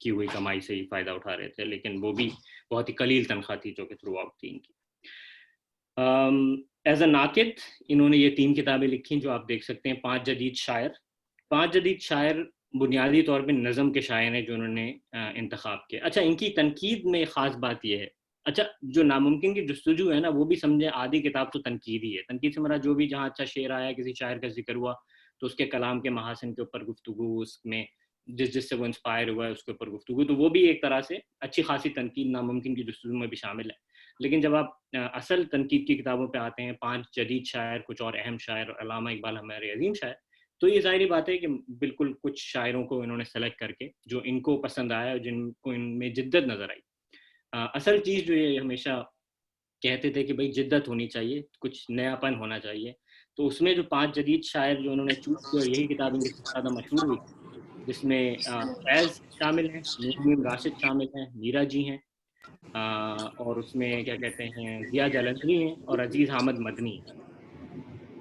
کی ہوئی کمائی سے ہی فائدہ اٹھا رہے تھے، لیکن وہ بھی بہت ہی قلیل تنخواہ تھی جو کہ تھرو آؤٹ تھی ان کی. ایز اے ناقد انہوں نے یہ 3 کتابیں لکھی جو آپ دیکھ سکتے ہیں. 5 جدید شاعر بنیادی طور پہ نظم کے شاعر ہیں جو انہوں نے انتخاب کیے. اچھا، ان کی تنقید میں خاص بات یہ ہے، اچھا جو ناممکن کی جستجو ہے نا وہ بھی سمجھے آدھی کتاب تو تنقید ہی ہے. تنقید سے مراد جو بھی جہاں اچھا شعر آیا، کسی شاعر کا ذکر ہوا تو اس کے کلام کے محاسن کے اوپر گفتگو، اس میں جس سے وہ انسپائر ہوا ہے اس کے اوپر گفتگو، تو وہ بھی ایک طرح سے اچھی خاصی تنقید ناممکن کی جستجو میں بھی شامل ہے. لیکن جب آپ اصل تنقید کی کتابوں پہ آتے ہیں، 5 جدید شاعر، کچھ اور اہم شاعر، علامہ اقبال ہمارے عظیم شاعر، تو یہ ظاہری بات ہے کہ بالکل کچھ شاعروں کو انہوں نے سلیکٹ کر کے جو ان کو پسند آیا اور جن کو ان میں جدت نظر آئی. اصل چیز جو یہ ہمیشہ کہتے تھے کہ بھئی جدت ہونی چاہیے، کچھ نیا پن ہونا چاہیے، تو اس میں جو 5 جدید شاعر جو انہوں نے چوز کیا، اور یہی کتاب ان کی سب سے زیادہ مشہور ہوئی، جس میں فیض شامل ہیں، نور راشد شامل ہیں، میرا جی ہیں، اور اس میں کیا کہتے ہیں ضیاء جلندھری ہیں، اور عزیز احمد مدنی.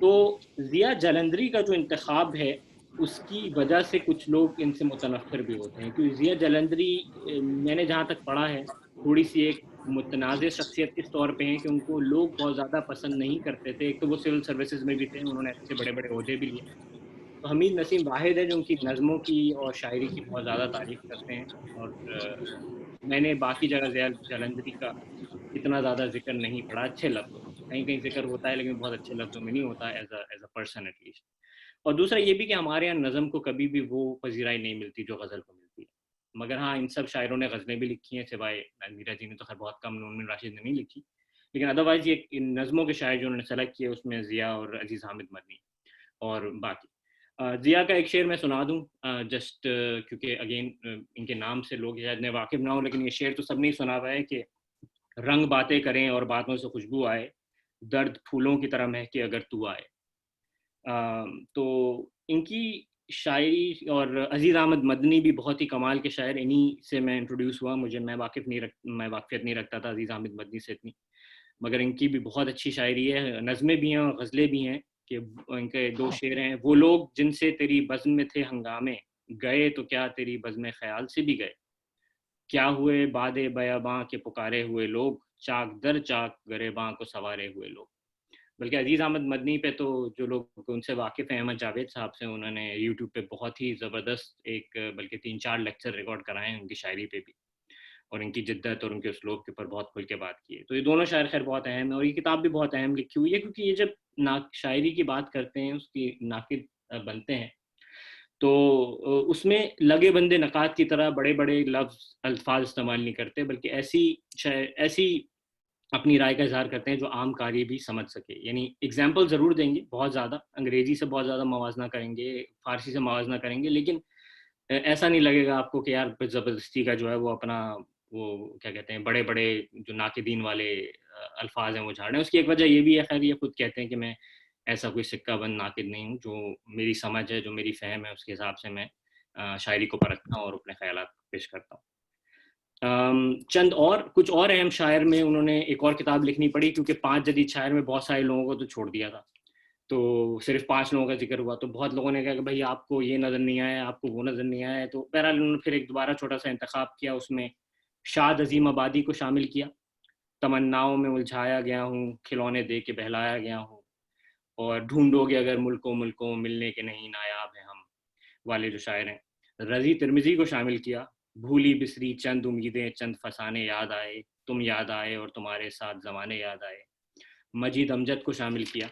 تو ضیاء جلندری کا جو انتخاب ہے اس کی وجہ سے کچھ لوگ ان سے متنفر بھی ہوتے ہیں، کیونکہ ضیاء جلندری میں نے جہاں تک پڑھا ہے تھوڑی سی ایک متنازع شخصیت اس طور پہ ہیں کہ ان کو لوگ بہت زیادہ پسند نہیں کرتے تھے. ایک تو وہ سول سروسز میں بھی تھے، انہوں نے اچھے بڑے بڑے عہدے بھی لیے. تو حمید نسیم واحد ہے جو ان کی نظموں کی اور شاعری کی بہت زیادہ تعریف کرتے ہیں، اور میں نے باقی جگہ ضیاء جلندری کا اتنا زیادہ ذکر نہیں پڑھا. اچھے لفظوں میں کہیں کہیں ذکر ہوتا ہے لیکن بہت اچھے لفظوں میں نہیں ہوتا as a person at least. اور دوسرا یہ بھی کہ ہمارے یہاں نظم کو کبھی بھی وہ پذیرائی نہیں ملتی جو غزل کو ملتی ہے. مگر ہاں ان سب شاعروں نے غزلیں بھی لکھی ہیں، سوائے میرا جی نے تو خیر بہت کم، نون راشد نے نہیں لکھی، لیکن ادروائز یہ ان نظموں کے شاعر جو انہوں نے سلیکٹ کیے اس میں ضیاء اور عزیز حامد مدنی اور باقی. ضیاء کا ایک شعر میں سنا دوں جسٹ کیونکہ اگین ان کے نام سے لوگ شاید میں واقف نہ ہوں، لیکن یہ شعر تو سب نے سنا ہوا ہے کہ رنگ باتیں کریں اور باتوں سے خوشبو آئے، درد پھولوں کی طرح مہکے اگر تو آئے. تو ان کی شاعری، اور عزیز احمد مدنی بھی بہت ہی کمال کے شاعر، انہی سے میں انٹروڈیوس ہوا. میں واقفیت نہیں رکھتا تھا عزیز احمد مدنی سے اتنی، مگر ان کی بھی بہت اچھی شاعری ہے، نظمیں بھی ہیں اور غزلیں بھی ہیں. کہ ان کے دو شعر ہیں: وہ لوگ جن سے تیری بزم میں تھے ہنگامے، گئے تو کیا تیری بزم خیال سے بھی گئے، کیا ہوئے باد بیاباں کے پکارے ہوئے لوگ، چاک در چاک گریباں کو سوارے ہوئے لوگ. بلکہ عزیز احمد مدنی پہ تو جو لوگ ان سے واقف ہیں، احمد جاوید صاحب سے، انہوں نے یوٹیوب پہ بہت ہی زبردست ایک بلکہ 3-4 لیکچر ریکارڈ کرائے ہیں ان کی شاعری پہ بھی، اور ان کی جدت اور ان کے اسلوب کے اوپر بہت کھل کے بات کی ہے. تو یہ دونوں شاعر خیر بہت اہم ہیں، اور یہ کتاب بھی بہت اہم لکھی ہوئی ہے، کیونکہ یہ جب شاعری کی بات کرتے ہیں، اس کی ناقد بنتے ہیں، تو اس میں لگے بندے نقاد کی طرح بڑے بڑے الفاظ استعمال نہیں کرتے، بلکہ ایسی اپنی رائے کا اظہار کرتے ہیں جو عام قاری بھی سمجھ سکے. یعنی اگزامپل ضرور دیں گے، بہت زیادہ انگریزی سے بہت زیادہ موازنہ کریں گے، فارسی سے موازنہ کریں گے، لیکن ایسا نہیں لگے گا آپ کو کہ یار زبردستی کا جو ہے وہ اپنا وہ کیا کہتے ہیں بڑے بڑے جو ناقدین والے الفاظ ہیں وہ جھاڑ رہے ہیں. اس کی ایک وجہ یہ بھی ہے، خیر یہ خود کہتے ہیں کہ میں ایسا کوئی سکہ بند ناقد نہیں ہوں، جو میری سمجھ ہے، جو میری فہم ہے، اس کے حساب سے میں شاعری کو پرکھتا ہوں اور اپنے خیالات پیش کرتا ہوں. کچھ اور اہم شاعر میں انہوں نے ایک اور کتاب لکھنی پڑی، کیونکہ 5 جدید شاعر میں بہت سارے لوگوں کو تو چھوڑ دیا تھا، تو صرف 5 لوگوں کا ذکر ہوا. تو بہت لوگوں نے کہا کہ بھائی آپ کو یہ نظر نہیں آیا، آپ کو وہ نظر نہیں آیا. تو بہرحال انہوں نے پھر ایک دوبارہ چھوٹا سا انتخاب کیا، اس میں شاد عظیم آبادی کو شامل کیا. تمناؤں میں الجھایا گیا ہوں، کھلونے دے کے بہلایا گیا ہوں، اور ڈھونڈو گے اگر ملکوں ملنے کے نہیں نایاب ہیں ہم والے جو شاعر ہیں. رضی ترمذی کو شامل کیا. بھولی بسری چند امیدیں، چند فسانے یاد آئے، تم یاد آئے اور تمہارے ساتھ زمانے یاد آئے. مجید امجد کو شامل کیا.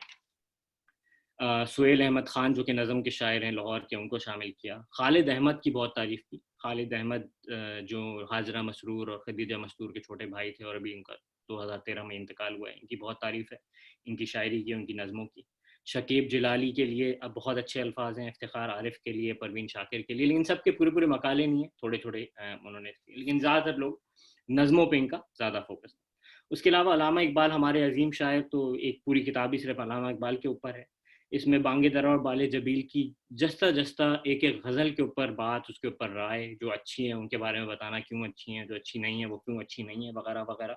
سہیل احمد خان جو کہ نظم کے شاعر ہیں لاہور کے، ان کو شامل کیا. خالد احمد کی بہت تعریف کی. خالد احمد جو حاضرہ مسرور اور خدیجہ مسرور کے چھوٹے بھائی تھے، اور ابھی ان کا 2013 میں انتقال ہوا ہے. ان کی بہت تعریف ہے، ان کی شاعری کی، ان کی نظموں کی. شکیب جلالی کے لیے اب بہت اچھے الفاظ ہیں، افتخار عارف کے لیے، پروین شاکر کے لیے، لیکن سب کے پورے مقالے نہیں ہیں، تھوڑے تھوڑے انہوں نے، لیکن زیادہ تر لوگ نظموں پہ ان کا زیادہ فوکس. اس کے علاوہ علامہ اقبال ہمارے عظیم شاعر، تو ایک پوری کتاب ہی صرف علامہ اقبال کے اوپر ہے. اس میں بانگ درا اور بال جبیل کی جستہ ایک غزل کے اوپر بات، اس کے اوپر رائے، جو اچھی ہیں ان کے بارے میں بتانا کیوں اچھی ہیں، جو اچھی نہیں ہیں وہ کیوں اچھی نہیں ہیں، وغیرہ وغیرہ،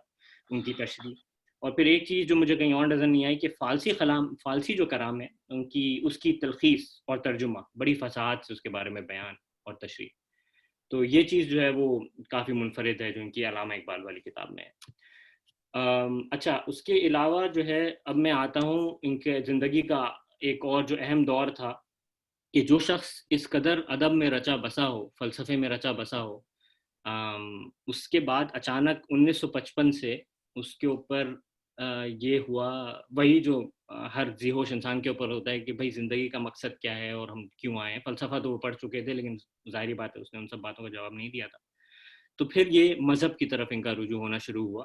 ان کی تشریح. اور پھر ایک چیز جو مجھے کہیں اور نظر نہیں آئی کہ فارسی جو کلام ہے اس کی تلخیص اور ترجمہ بڑی فصاحت سے اس کے بارے میں بیان اور تشریح. تو یہ چیز جو ہے وہ کافی منفرد ہے جو ان کی علامہ اقبال والی کتاب میں ہے. اچھا، اس کے علاوہ جو ہے اب میں آتا ہوں ان کے زندگی کا ایک اور جو اہم دور تھا، کہ جو شخص اس قدر ادب میں رچا بسا ہو، فلسفے میں رچا بسا ہو، اس کے بعد اچانک 1955 سے اس کے اوپر یہ ہوا، وہی جو ہر ذی ہوش انسان کے اوپر ہوتا ہے کہ بھائی زندگی کا مقصد کیا ہے اور ہم کیوں آئے ہیں. فلسفہ تو وہ پڑھ چکے تھے، لیکن ظاہری بات ہے اس نے ان سب باتوں کا جواب نہیں دیا تھا. تو پھر یہ مذہب کی طرف ان کا رجوع ہونا شروع ہوا.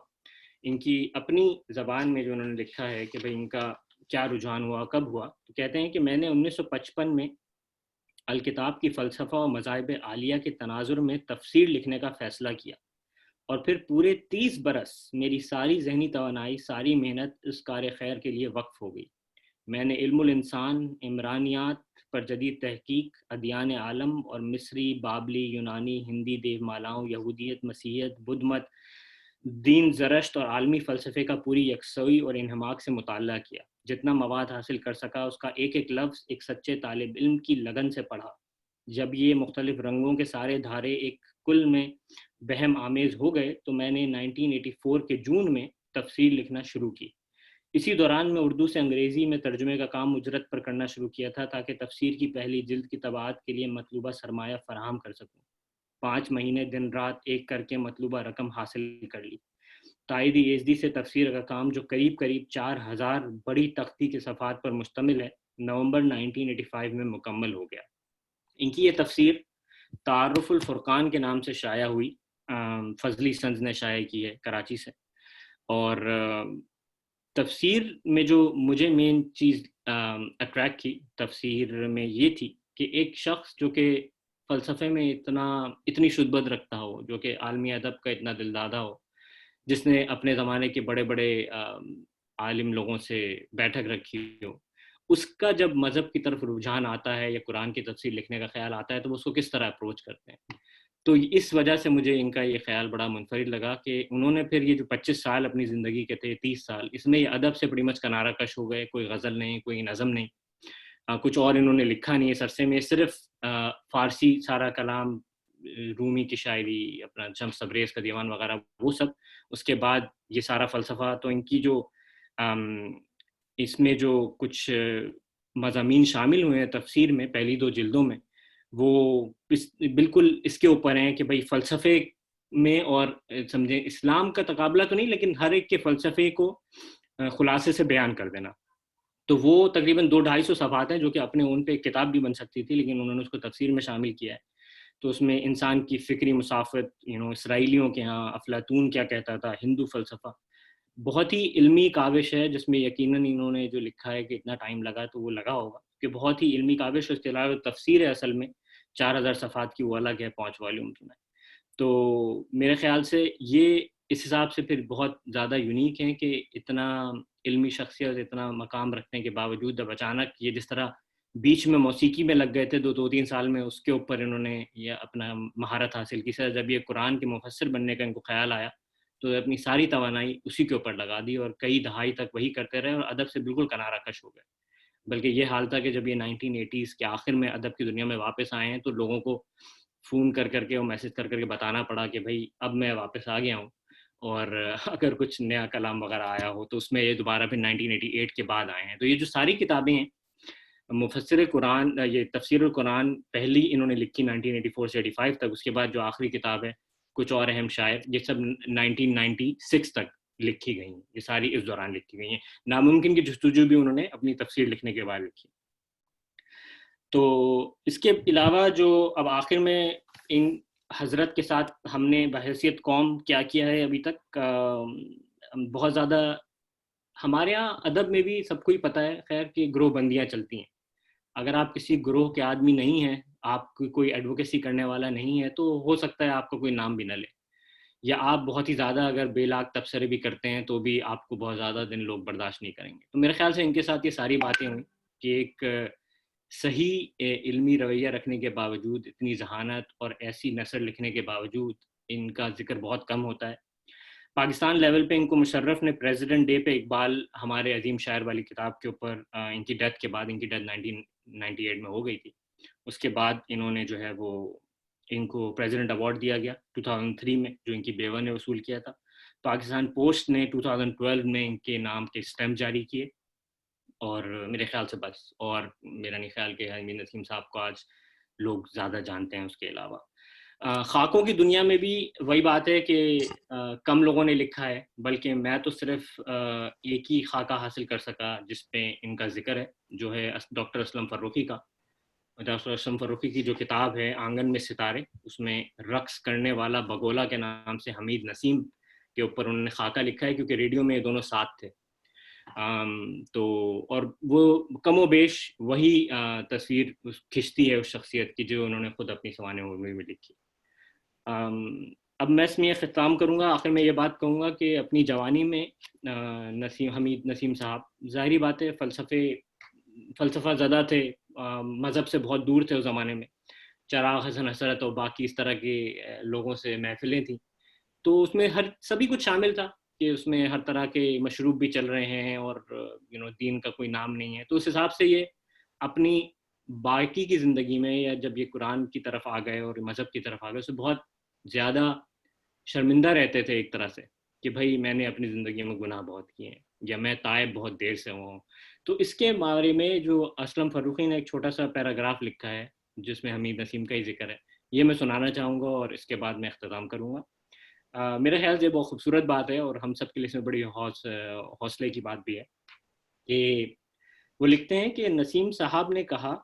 ان کی اپنی زبان میں جو انہوں نے لکھا ہے کہ بھئی ان کا کیا رجحان ہوا، کب ہوا، تو کہتے ہیں کہ میں نے 1955 میں الکتاب کی فلسفہ و مذاہب عالیہ کے تناظر میں تفسیر لکھنے کا فیصلہ کیا، اور پھر پورے 30 برس میری ساری ذہنی توانائی، ساری محنت اس کار خیر کے لیے وقف ہو گئی. میں نے علم الانسان، عمرانیات پر جدید تحقیق، ادیان عالم اور مصری، بابلی، یونانی، ہندی دیو مالاؤں، یہودیت، مسیحیت، بدھ مت، دین زرشت اور عالمی فلسفے کا پوری یکسوئی اور انہماک سے مطالعہ کیا. جتنا مواد حاصل کر سکا اس کا ایک ایک لفظ ایک سچے طالب علم کی لگن سے پڑھا. جب یہ مختلف رنگوں کے سارے دھارے ایک کل میں بہم آمیز ہو گئے تو میں نے 1984 کے جون میں تفسیر لکھنا شروع کی. اسی دوران میں اردو سے انگریزی میں ترجمے کا کام اجرت پر کرنا شروع کیا تھا تاکہ تفسیر کی پہلی جلد کی طباعت کے لیے مطلوبہ سرمایہ فراہم کر سکوں. 5 مہینے دن رات ایک کر کے مطلوبہ رقم حاصل کر لی. تائیدی ایزدی سے تفسیر کا کام جو قریب 4000 بڑی تختی کے صفحات پر مشتمل ہے نومبر 1985 میں مکمل ہو گیا. ان کی یہ تفسیر تعارف الفرقان کے نام سے شائع ہوئی. فضلی سنز نے شائع کی ہے کراچی سے. اور تفسیر میں جو مجھے مین چیز اٹریکٹ کی تفسیر میں یہ تھی کہ ایک شخص جو کہ فلسفے میں اتنی شدت رکھتا ہو, جو کہ عالمی ادب کا اتنا دلدادہ ہو, جس نے اپنے زمانے کے بڑے بڑے عالم لوگوں سے بیٹھک رکھی ہو, اس کا جب مذہب کی طرف رجحان آتا ہے یا قرآن کی تفسیر لکھنے کا خیال آتا ہے تو وہ اس کو کس طرح اپروچ کرتے ہیں. تو اس وجہ سے مجھے ان کا یہ خیال بڑا منفرد لگا کہ انہوں نے پھر یہ جو 25 سال اپنی زندگی کے تھے, 30 سال, اس میں یہ ادب سے بڑی مچ کنارہ کش ہو گئے. کوئی غزل نہیں, کوئی نظم نہیں, کچھ اور انہوں نے لکھا نہیں اس عرصے میں. صرف فارسی سارا کلام, رومی کی شاعری, اپنا شمس تبریز کا دیوان وغیرہ وہ سب. اس کے بعد یہ سارا فلسفہ. تو ان کی جو اس میں جو کچھ مضامین شامل ہوئے ہیں تفسیر میں پہلی 2 جلدوں میں, وہ بالکل اس کے اوپر ہیں کہ بھئی فلسفے میں, اور سمجھیں اسلام کا تقابلہ تو نہیں لیکن ہر ایک کے فلسفے کو خلاصے سے بیان کر دینا. تو وہ تقریباً 200-250 صفحات ہیں جو کہ اپنے اون پہ ایک کتاب بھی بن سکتی تھی, لیکن انہوں نے اس کو تفسیر میں شامل کیا ہے. تو اس میں انسان کی فکری مسافت, اسرائیلیوں کے ہاں افلاطون کیا کہتا تھا, ہندو فلسفہ, بہت ہی علمی کاوش ہے جس میں یقیناً انہوں نے جو لکھا ہے کہ اتنا ٹائم لگا تو وہ لگا ہوگا کہ بہت ہی علمی کاوش. اس کے علاوہ تفسیر ہے اصل میں 4000 صفحات کی, وہ الگ ہے 5 والیومز میں. تو میرے خیال سے یہ اس حساب سے پھر بہت زیادہ یونیک ہیں کہ اتنا علمی شخصیت, اتنا مقام رکھنے کے باوجود اب اچانک یہ جس طرح بیچ میں موسیقی میں لگ گئے تھے 2-3 سال میں, اس کے اوپر انہوں نے یہ اپنا مہارت حاصل کی. جب یہ قرآن کے مفسر بننے کا ان کو خیال آیا تو اپنی ساری توانائی اسی کے اوپر لگا دی اور کئی دہائی تک وہی کرتے رہے اور ادب سے بالکل کنارہ کش ہو گئے. بلکہ یہ حال تھا کہ جب یہ 1980s کے آخر میں ادب کی دنیا میں واپس آئے ہیں تو لوگوں کو فون کر کے اور میسج کر کے بتانا پڑا کہ بھائی اب میں واپس آ گیا ہوں, اور اگر کچھ نیا کلام وغیرہ آیا ہو تو اس میں یہ دوبارہ پھر 1988 کے بعد آئے ہیں. تو یہ جو ساری کتابیں ہیں مفسر قرآن, یہ تفسیر القرآن پہلی انہوں نے لکھی 1984 سے 85 تک. اس کے بعد جو آخری کتاب ہے کچھ اور اہم شاعر, یہ سب 1996 تک لکھی گئی ہیں. یہ ساری اس دوران لکھی گئی ہیں. ناممکن کی جستجو بھی انہوں نے اپنی تفسیر لکھنے کے بعد لکھی. تو اس کے علاوہ جو اب آخر میں ان حضرت کے ساتھ ہم نے بحیثیت قوم کیا کیا ہے ابھی تک, بہت زیادہ ہمارے ہاں ادب میں بھی سب کو ہی پتہ ہے خیر کہ گروہ بندیاں چلتی ہیں. اگر آپ کسی گروہ کے آدمی نہیں ہیں, آپ کوئی ایڈوکیسی کرنے والا نہیں ہے, تو ہو سکتا ہے آپ کو کوئی نام بھی نہ لے, یا آپ بہت ہی زیادہ اگر بے لاگ تبصرے بھی کرتے ہیں تو بھی آپ کو بہت زیادہ دن لوگ برداشت نہیں کریں گے. تو میرے خیال سے ان کے ساتھ یہ ساری باتیں ہوئیں کہ ایک صحیح علمی رویہ رکھنے کے باوجود, اتنی ذہانت اور ایسی نثر لکھنے کے باوجود ان کا ذکر بہت کم ہوتا ہے. پاکستان لیول پہ ان کو مشرف نے پریزیڈنٹ ڈے پہ اقبال ہمارے عظیم شاعر والی کتاب کے اوپر, ان کی ڈیتھ کے بعد, ان کی ڈیتھ 1998 میں ہو گئی تھی, اس کے بعد انہوں نے جو ہے وہ ان کو پریزیڈنٹ ایوارڈ دیا گیا 2003 میں, جو ان کی بیوہ نے وصول کیا تھا. پاکستان پوسٹ نے 2012 میں ان کے نام کے اسٹیمپ جاری کیے, اور میرے خیال سے بس, اور میرا نہیں خیال کہ امین نسیم صاحب کو آج لوگ زیادہ جانتے ہیں. اس کے علاوہ خاکوں کی دنیا میں بھی وہی بات ہے کہ کم لوگوں نے لکھا ہے, بلکہ میں تو صرف ایک ہی خاکہ حاصل کر سکا جس پہ ان کا ذکر ہے, جو ہے ڈاکٹر اسلم فروخی کا. ڈاکٹر اسلم فروخی کی جو کتاب ہے آنگن میں ستارے, اس میں رقص کرنے والا بگولا کے نام سے حمید نسیم کے اوپر انہوں نے خاکہ لکھا ہے, کیونکہ ریڈیو میں یہ دونوں ساتھ تھے. تو اور وہ کم و بیش وہی تصویر کھنچتی ہے اس شخصیت کی جو انہوں نے خود اپنی سوانح عمری میں لکھی. اب میں اس میں یہ خطام کروں گا, آخر میں یہ بات کہوں گا کہ اپنی جوانی میں حمید نسیم صاحب ظاہری بات ہے فلسفہ زدہ تھے, مذہب سے بہت دور تھے اس زمانے میں. چراغ حسن حسرت اور باقی اس طرح کے لوگوں سے محفلیں تھیں. تو اس میں سبھی کچھ شامل تھا کہ اس میں ہر طرح کے مشروب بھی چل رہے ہیں اور دین کا کوئی نام نہیں ہے. تو اس حساب سے یہ اپنی باقی کی زندگی میں یا جب یہ قرآن کی طرف آ گئے اور مذہب کی طرف آ گئے، اسے بہت زیادہ شرمندہ رہتے تھے ایک طرح سے کہ بھائی میں نے اپنی زندگی میں گناہ بہت کیے ہیں یا میں تائب بہت دیر سے ہوں. تو اس کے بارے میں جو اسلم فروخی نے ایک چھوٹا سا پیراگراف لکھا ہے جس میں حمید نسیم کا ہی ذکر ہے، یہ میں سنانا چاہوں گا اور اس کے بعد میں اختتام کروں گا. میرے خیال سے یہ بہت خوبصورت بات ہے اور ہم سب کے لیے اس میں بڑی حوصلے کی بات بھی ہے کہ وہ لکھتے ہیں کہ نسیم صاحب نے کہا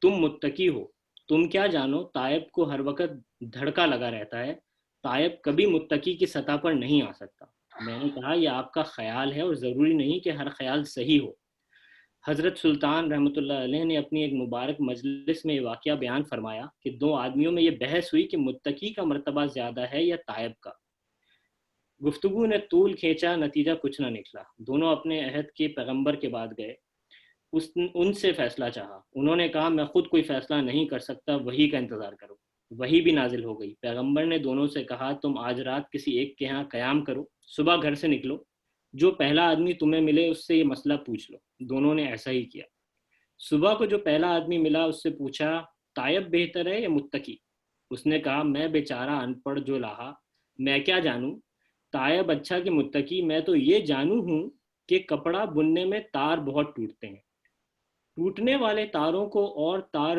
تم متقی ہو، تم کیا جانو تائب کو ہر وقت دھڑکا لگا رہتا ہے، تائب کبھی متقی کی سطح پر نہیں آ سکتا. میں نے کہا یہ آپ کا خیال ہے اور ضروری نہیں کہ ہر خیال صحیح ہو. حضرت سلطان رحمۃ اللہ علیہ نے اپنی ایک مبارک مجلس میں یہ واقعہ بیان فرمایا کہ 2 آدمیوں میں یہ بحث ہوئی کہ متقی کا مرتبہ زیادہ ہے یا تائب کا. گفتگو نے طول کھینچا، نتیجہ کچھ نہ نکلا. دونوں اپنے عہد کے پیغمبر کے بعد گئے، ان سے فیصلہ چاہا. انہوں نے کہا میں خود کوئی فیصلہ نہیں کر سکتا، وحی کا انتظار کرو. وحی بھی نازل ہو گئی. پیغمبر نے دونوں سے کہا تم آج رات کسی ایک کے ہاں قیام کرو، صبح گھر سے نکلو، جو پہلا آدمی تمہیں ملے اس سے یہ مسئلہ پوچھ لو. دونوں نے ایسا ہی کیا. صبح کو جو پہلا آدمی ملا اس سے پوچھا تائب بہتر ہے یا متقی؟ اس نے کہا میں بیچارہ ان پڑھ جو لاہا، میں کیا جانوں تائب اچھا کہ متقی. میں تو یہ جانوں ہوں کہ کپڑا بننے میں تار بہت ٹوٹتے ہیں، ٹوٹنے والے تاروں کو اور تار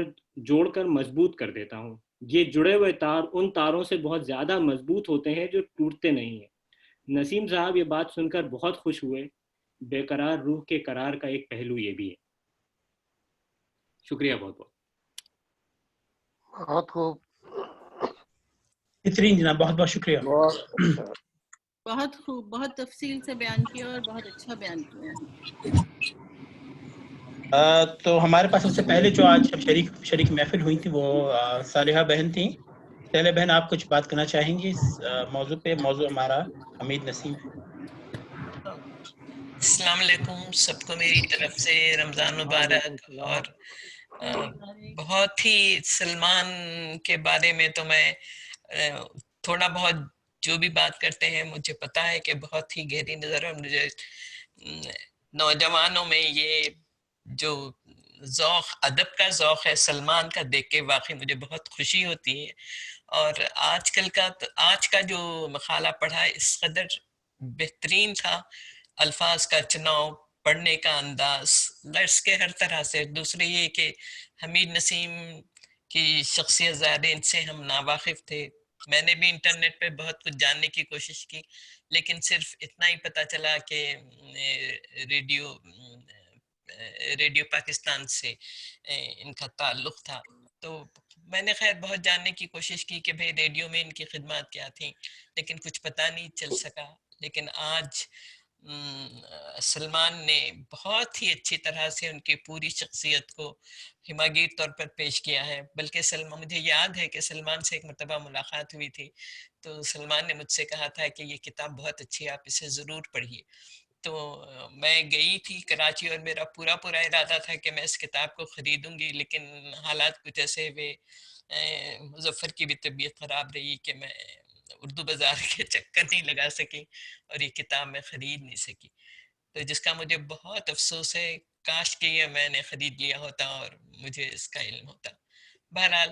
جوڑ کر مضبوط کر دیتا ہوں. یہ جڑے ہوئے تار ان تاروں سے بہت زیادہ مضبوط ہوتے ہیں جو ٹوٹتے نہیں ہیں. نسیم صاحب یہ بات سن کر بہت خوش ہوئے. بے قرار روح کے قرار کا ایک پہلو یہ بھی ہے. شکریہ بہت بہت. بہت خوب، بہترین جناب، بہت بہت شکریہ. بہت اچھا. بہت خوب، بہت تفصیل سے بیان کیا اور بہت اچھا بیان کیا. تو ہمارے پاس سب سے پہلے جو آج شریک محفل ہوئی تھی وہ صالحہ بہن تھیں. صالحہ بہن آپ کچھ بات کرنا چاہیں گی اس موضوع پہ؟ موضوع ہمارا حمید نسیم ہے. السلام علیکم سب کو میری طرف سے رمضان مبارک. اور بہت ہی سلمان کے بارے میں تو میں تھوڑا بہت جو بھی بات کرتے ہیں مجھے پتا ہے کہ بہت ہی گہری نظر ہے. مجھے نوجوانوں میں یہ جو ذوق، ادب کا ذوق ہے سلمان کا، دیکھ کے واقعی مجھے بہت خوشی ہوتی ہے. اور آج کا جو مقالہ پڑھا اس قدر بہترین تھا، الفاظ کا چناؤ، پڑھنے کا انداز، غرض کے ہر طرح سے. دوسرے یہ کہ حمید نسیم کی شخصیت ظاہر ان سے ہم ناواقف تھے. میں نے بھی انٹرنیٹ پہ بہت کچھ جاننے کی کوشش کی لیکن صرف اتنا ہی پتہ چلا کہ ریڈیو پاکستان سے ان کا تعلق تھا. تو میں نے خیر بہت جاننے کی کوشش کی کہ بھئی ریڈیو میں ان کی خدمات کیا تھیں لیکن کچھ پتہ نہیں چل سکا. لیکن آج سلمان نے بہت ہی اچھی طرح سے ان کی پوری شخصیت کو ہماگیر طور پر پیش کیا ہے. بلکہ مجھے یاد ہے کہ سلمان سے ایک مرتبہ ملاقات ہوئی تھی تو سلمان نے مجھ سے کہا تھا کہ یہ کتاب بہت اچھی ہے، آپ اسے ضرور پڑھیے. تو میں گئی تھی کراچی اور میرا پورا ارادہ تھا کہ میں اس کتاب کو خریدوں گی، لیکن حالات کچھ ایسے ہوئے، مظفر کی بھی طبیعت خراب رہی کہ میں اردو بازار کے چکر نہیں لگا سکی اور یہ کتاب میں خرید نہیں سکی. تو جس کا مجھے بہت افسوس ہے، کاش کہ یہ میں نے خرید لیا ہوتا اور مجھے اس کا علم ہوتا. بہرحال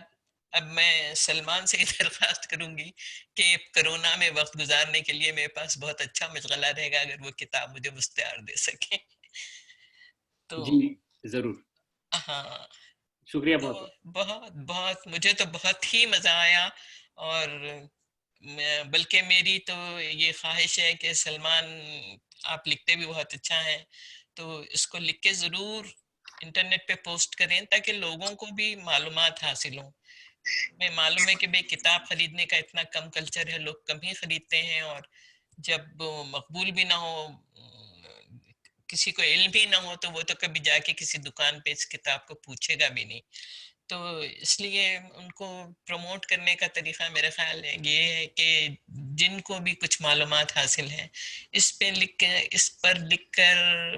اب میں سلمان سے درخواست کروں گی کہ کرونا میں وقت گزارنے کے لیے میرے پاس بہت اچھا مشغلہ رہے گا اگر وہ کتاب مجھے مستعار دے سکیں. تو جی ضرور، ہاں، شکریہ تو بہت. بہت مجھے تو بہت ہی مزہ آیا. اور بلکہ میری تو یہ خواہش ہے کہ سلمان، آپ لکھتے بھی بہت اچھا ہیں تو اس کو لکھ کے ضرور انٹرنیٹ پہ پوسٹ کریں تاکہ لوگوں کو بھی معلومات حاصل ہوں. میں معلوم ہے کہ بھئی کتاب خریدنے کا اتنا کم کلچر ہے، لوگ کم ہی خریدتے ہیں، اور جب مقبول بھی نہ ہو، کسی کو علم بھی نہ ہو تو وہ تو کبھی جا کے کسی دکان پہ اس کتاب کو پوچھے گا بھی نہیں. تو اس لیے ان کو پروموٹ کرنے کا طریقہ میرے خیال ہے یہ ہے کہ جن کو بھی کچھ معلومات حاصل ہیں اس پر لکھ کر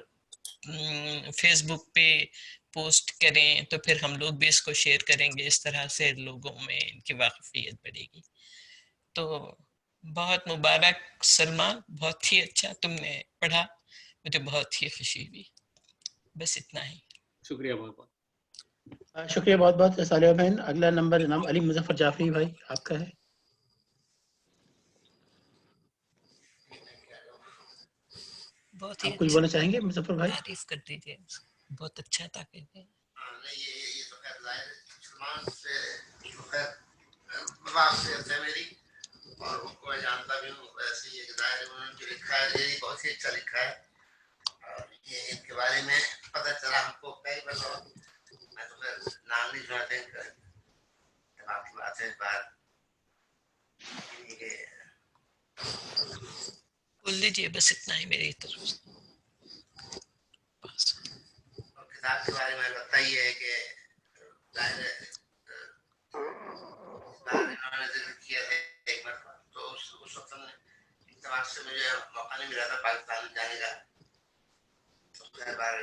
فیس بک پہ پوسٹ کریں تو پھر ہم لوگ بھی اس کو شیئر کریں گے. اس طرح سے لوگوں میں ان کی واقفیت بڑھے گی. تو بہت مبارک سلمہ، بہت ہی اچھا تم نے پڑھا، مجھے بہت ہی خوشی ہوئی. بس اتنا ہی. شکریہ بہت بہت. شکریہ بہت بہت صالحہ بہن. اگلا نمبر جناب علی مظفر جعفری بھائی آپ کا ہے. بہت ہی آپ کچھ اچھا. بولنا چاہیں گے مظفر بھائی؟ تعریف کر دیجیے. بہت اچھا تھا. کہتے ہیں میری اور ان کو میں جانتا بھی ہوں. ویسے یہ ظاہر انہوں نے جو لکھا ہے یہ بہت ہی اچھا لکھا ہے. اور یہ ان کے بارے میں پتہ چلا ہم کو کئی بار. میں تو پھر نام نہیں سنا دیں گا. آپ کی بات ہے بات بول دیجیے. بس اتنا ہی میری طرف سے. کتاب کے بارے میں بتائیے ہے کہ ظاہر انہوں نے ذکر کیا ہے ایک مرتبہ. تو اس وقت اتفاق سے مجھے موقع نہیں ملا تھا پاکستان جانے کا. تو بار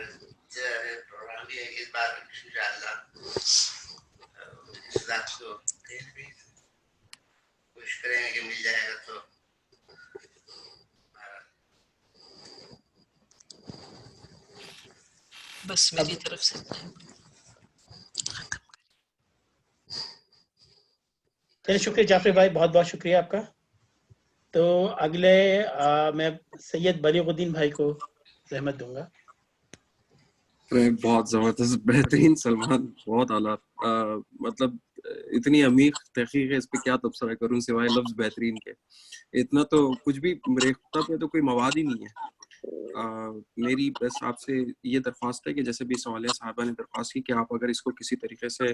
پروگرام بھی ہے اس بار انشاءاللہ اس رات کو کوشش کریں گے کہ مل جائے گا. تو بس میری طرف سے اتنا ہی. چلیے شکریہ جعفری بھائی، بہت بہت شکریہ آپ کا. تو اگلے میں سید بلیغ الدین بھائی کو زحمت دوں گا. بہت زبردست، بہترین سلمان، بہت اعلیٰ. مطلب اتنی عمیق تحقیق ہے اس پہ، کیا تبصرہ کروں سوائے لفظ بہترین کے. اتنا تو کچھ بھی ریختہ پہ تو کوئی مواد ہی نہیں ہے. میری بس آپ سے یہ درخواست ہے کہ جیسے بھی سوالیہ صاحبہ نے درخواست کی کہ آپ اگر اس کو کسی طریقے سے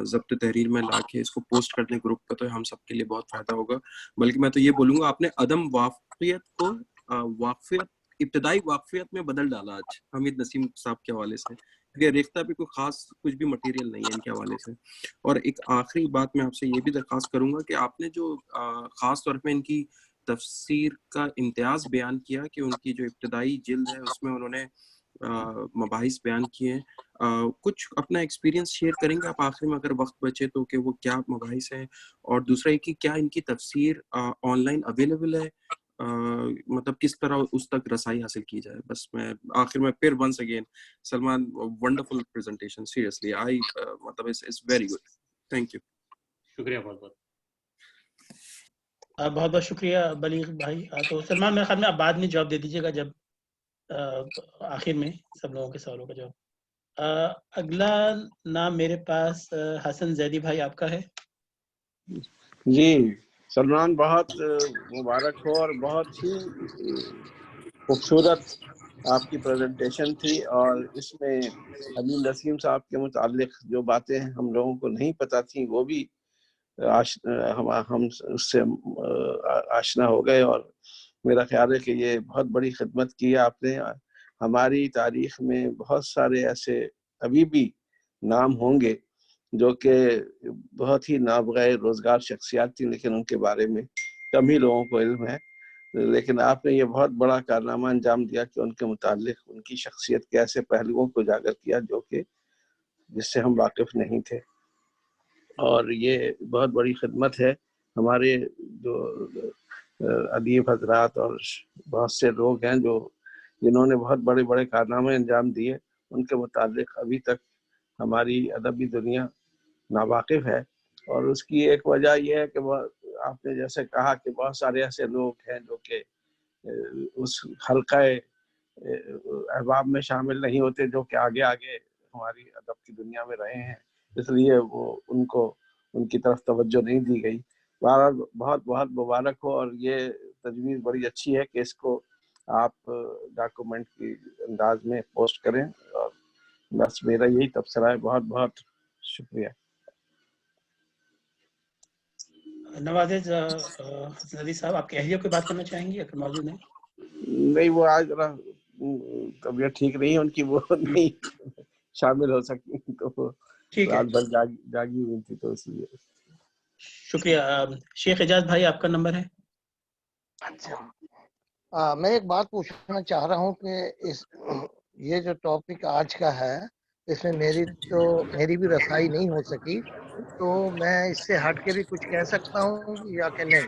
ضبط تحریر میں لا کے اس کو پوسٹ کر دیں گروپ پہ تو ہم سب کے لیے بہت فائدہ ہوگا. بلکہ میں تو یہ بولوں گا آپ نے عدم واقفیت کو واقفیت، ابتدائی واقفیت میں بدل ڈالا آج حمید نسیم صاحب کے حوالے سے، کیونکہ ریختہ بھی کوئی خاص کچھ بھی مٹیریل نہیں ہے ان کے حوالے سے. اور ایک آخری بات میں آپ سے یہ بھی درخواست کروں گا کہ آپ نے جو خاص طور پہ ان کی تفسیر کا امتیاز بیان کیا کہ ان کی جو ابتدائی جلد ہے اس میں انہوں نے مباحث بیان کیے ہیں، کچھ اپنا ایکسپیرینس شیئر کریں گے آپ آخر میں اگر وقت بچے تو، کہ وہ کیا مباحث ہیں؟ اور دوسرا یہ کہ کیا ان کی تفسیر آن لائن اویلیبل ہے؟ مطلب کس طرح اس تک رسائی حاصل کی جائے؟ بس میں آخر میں پھر once again Salman, wonderful presentation, seriously I مطلب it's very good. Thank you. شکریہ بہت بہت. بہت بہت شکریہ بلیغ بھائی. تو سلمان میرے خیال میں آپ بعد میں جواب دے دیجیے گا جب آخر میں سب لوگوں کے سوالوں کا جواب. اگلا نام میرے پاس حسن زیدی بھائی آپ کا ہے. جی سلمان، بہت مبارک ہو اور بہت ہی خوبصورت آپ کی پریزنٹیشن تھی. اور اس میں حمید نسیم صاحب کے متعلق جو باتیں ہم لوگوں کو نہیں پتہ تھیں وہ بھی ہم اس سے آشنا ہو گئے. اور میرا خیال ہے کہ یہ بہت بڑی خدمت کی ہے آپ نے. ہماری تاریخ میں بہت سارے ایسے ابھی بھی نام ہوں گے جو کہ بہت ہی نابغہ روزگار شخصیات تھی، لیکن ان کے بارے میں کم ہی لوگوں کو علم ہے. لیکن آپ نے یہ بہت بڑا کارنامہ انجام دیا کہ ان کے متعلق ان کی شخصیت کے ایسے پہلوؤں کو اجاگر کیا جو کہ جس سے ہم واقف نہیں تھے. اور یہ بہت بڑی خدمت ہے. ہمارے جو ادیب حضرات اور بہت سے لوگ ہیں جنہوں نے بہت بڑے بڑے کارنامے انجام دیے، ان کے متعلق ابھی تک ہماری ادبی دنیا ناواقف ہے. اور اس کی ایک وجہ یہ ہے کہ آپ نے جیسے کہا کہ بہت سارے ایسے لوگ ہیں جو کہ اس حلقہ احباب میں شامل نہیں ہوتے جو کہ آگے آگے ہماری ادب کی دنیا میں رہے ہیں، اس لیے وہ ان کی طرف توجہ نہیں دی گئی. بہرحال بہت بہت مبارک ہو. اور یہ تجویز بڑی اچھی ہے کہ اس کو آپ ڈاکومنٹ کی انداز میں پوسٹ کریں. اور بس میرا یہی تبصرہ ہے. بہت بہت شکریہ. نوازش حسن علی صاحب، آپ کے اہلیہ کوئی بات کرنا چاہیں گے اگر موجود ہیں؟ نہیں، وہ آج ذرا طبیعت ٹھیک نہیں ہے ان کی، وہ نہیں شامل ہو سکی، تو ٹھیک ہے، رات بھر جاگی ہوئی تھی تو اس لیے. شکریہ. شیخ اعجاز بھائی آپ کا نمبر ہے. اچھا، میں ایک بات پوچھنا چاہ رہا ہوں کہ یہ جو ٹاپک آج کا ہے اس میں میری بھی رسائی نہیں ہو سکی، تو میں اس سے ہٹ کے بھی کچھ کہہ سکتا ہوں یا کہ نہیں؟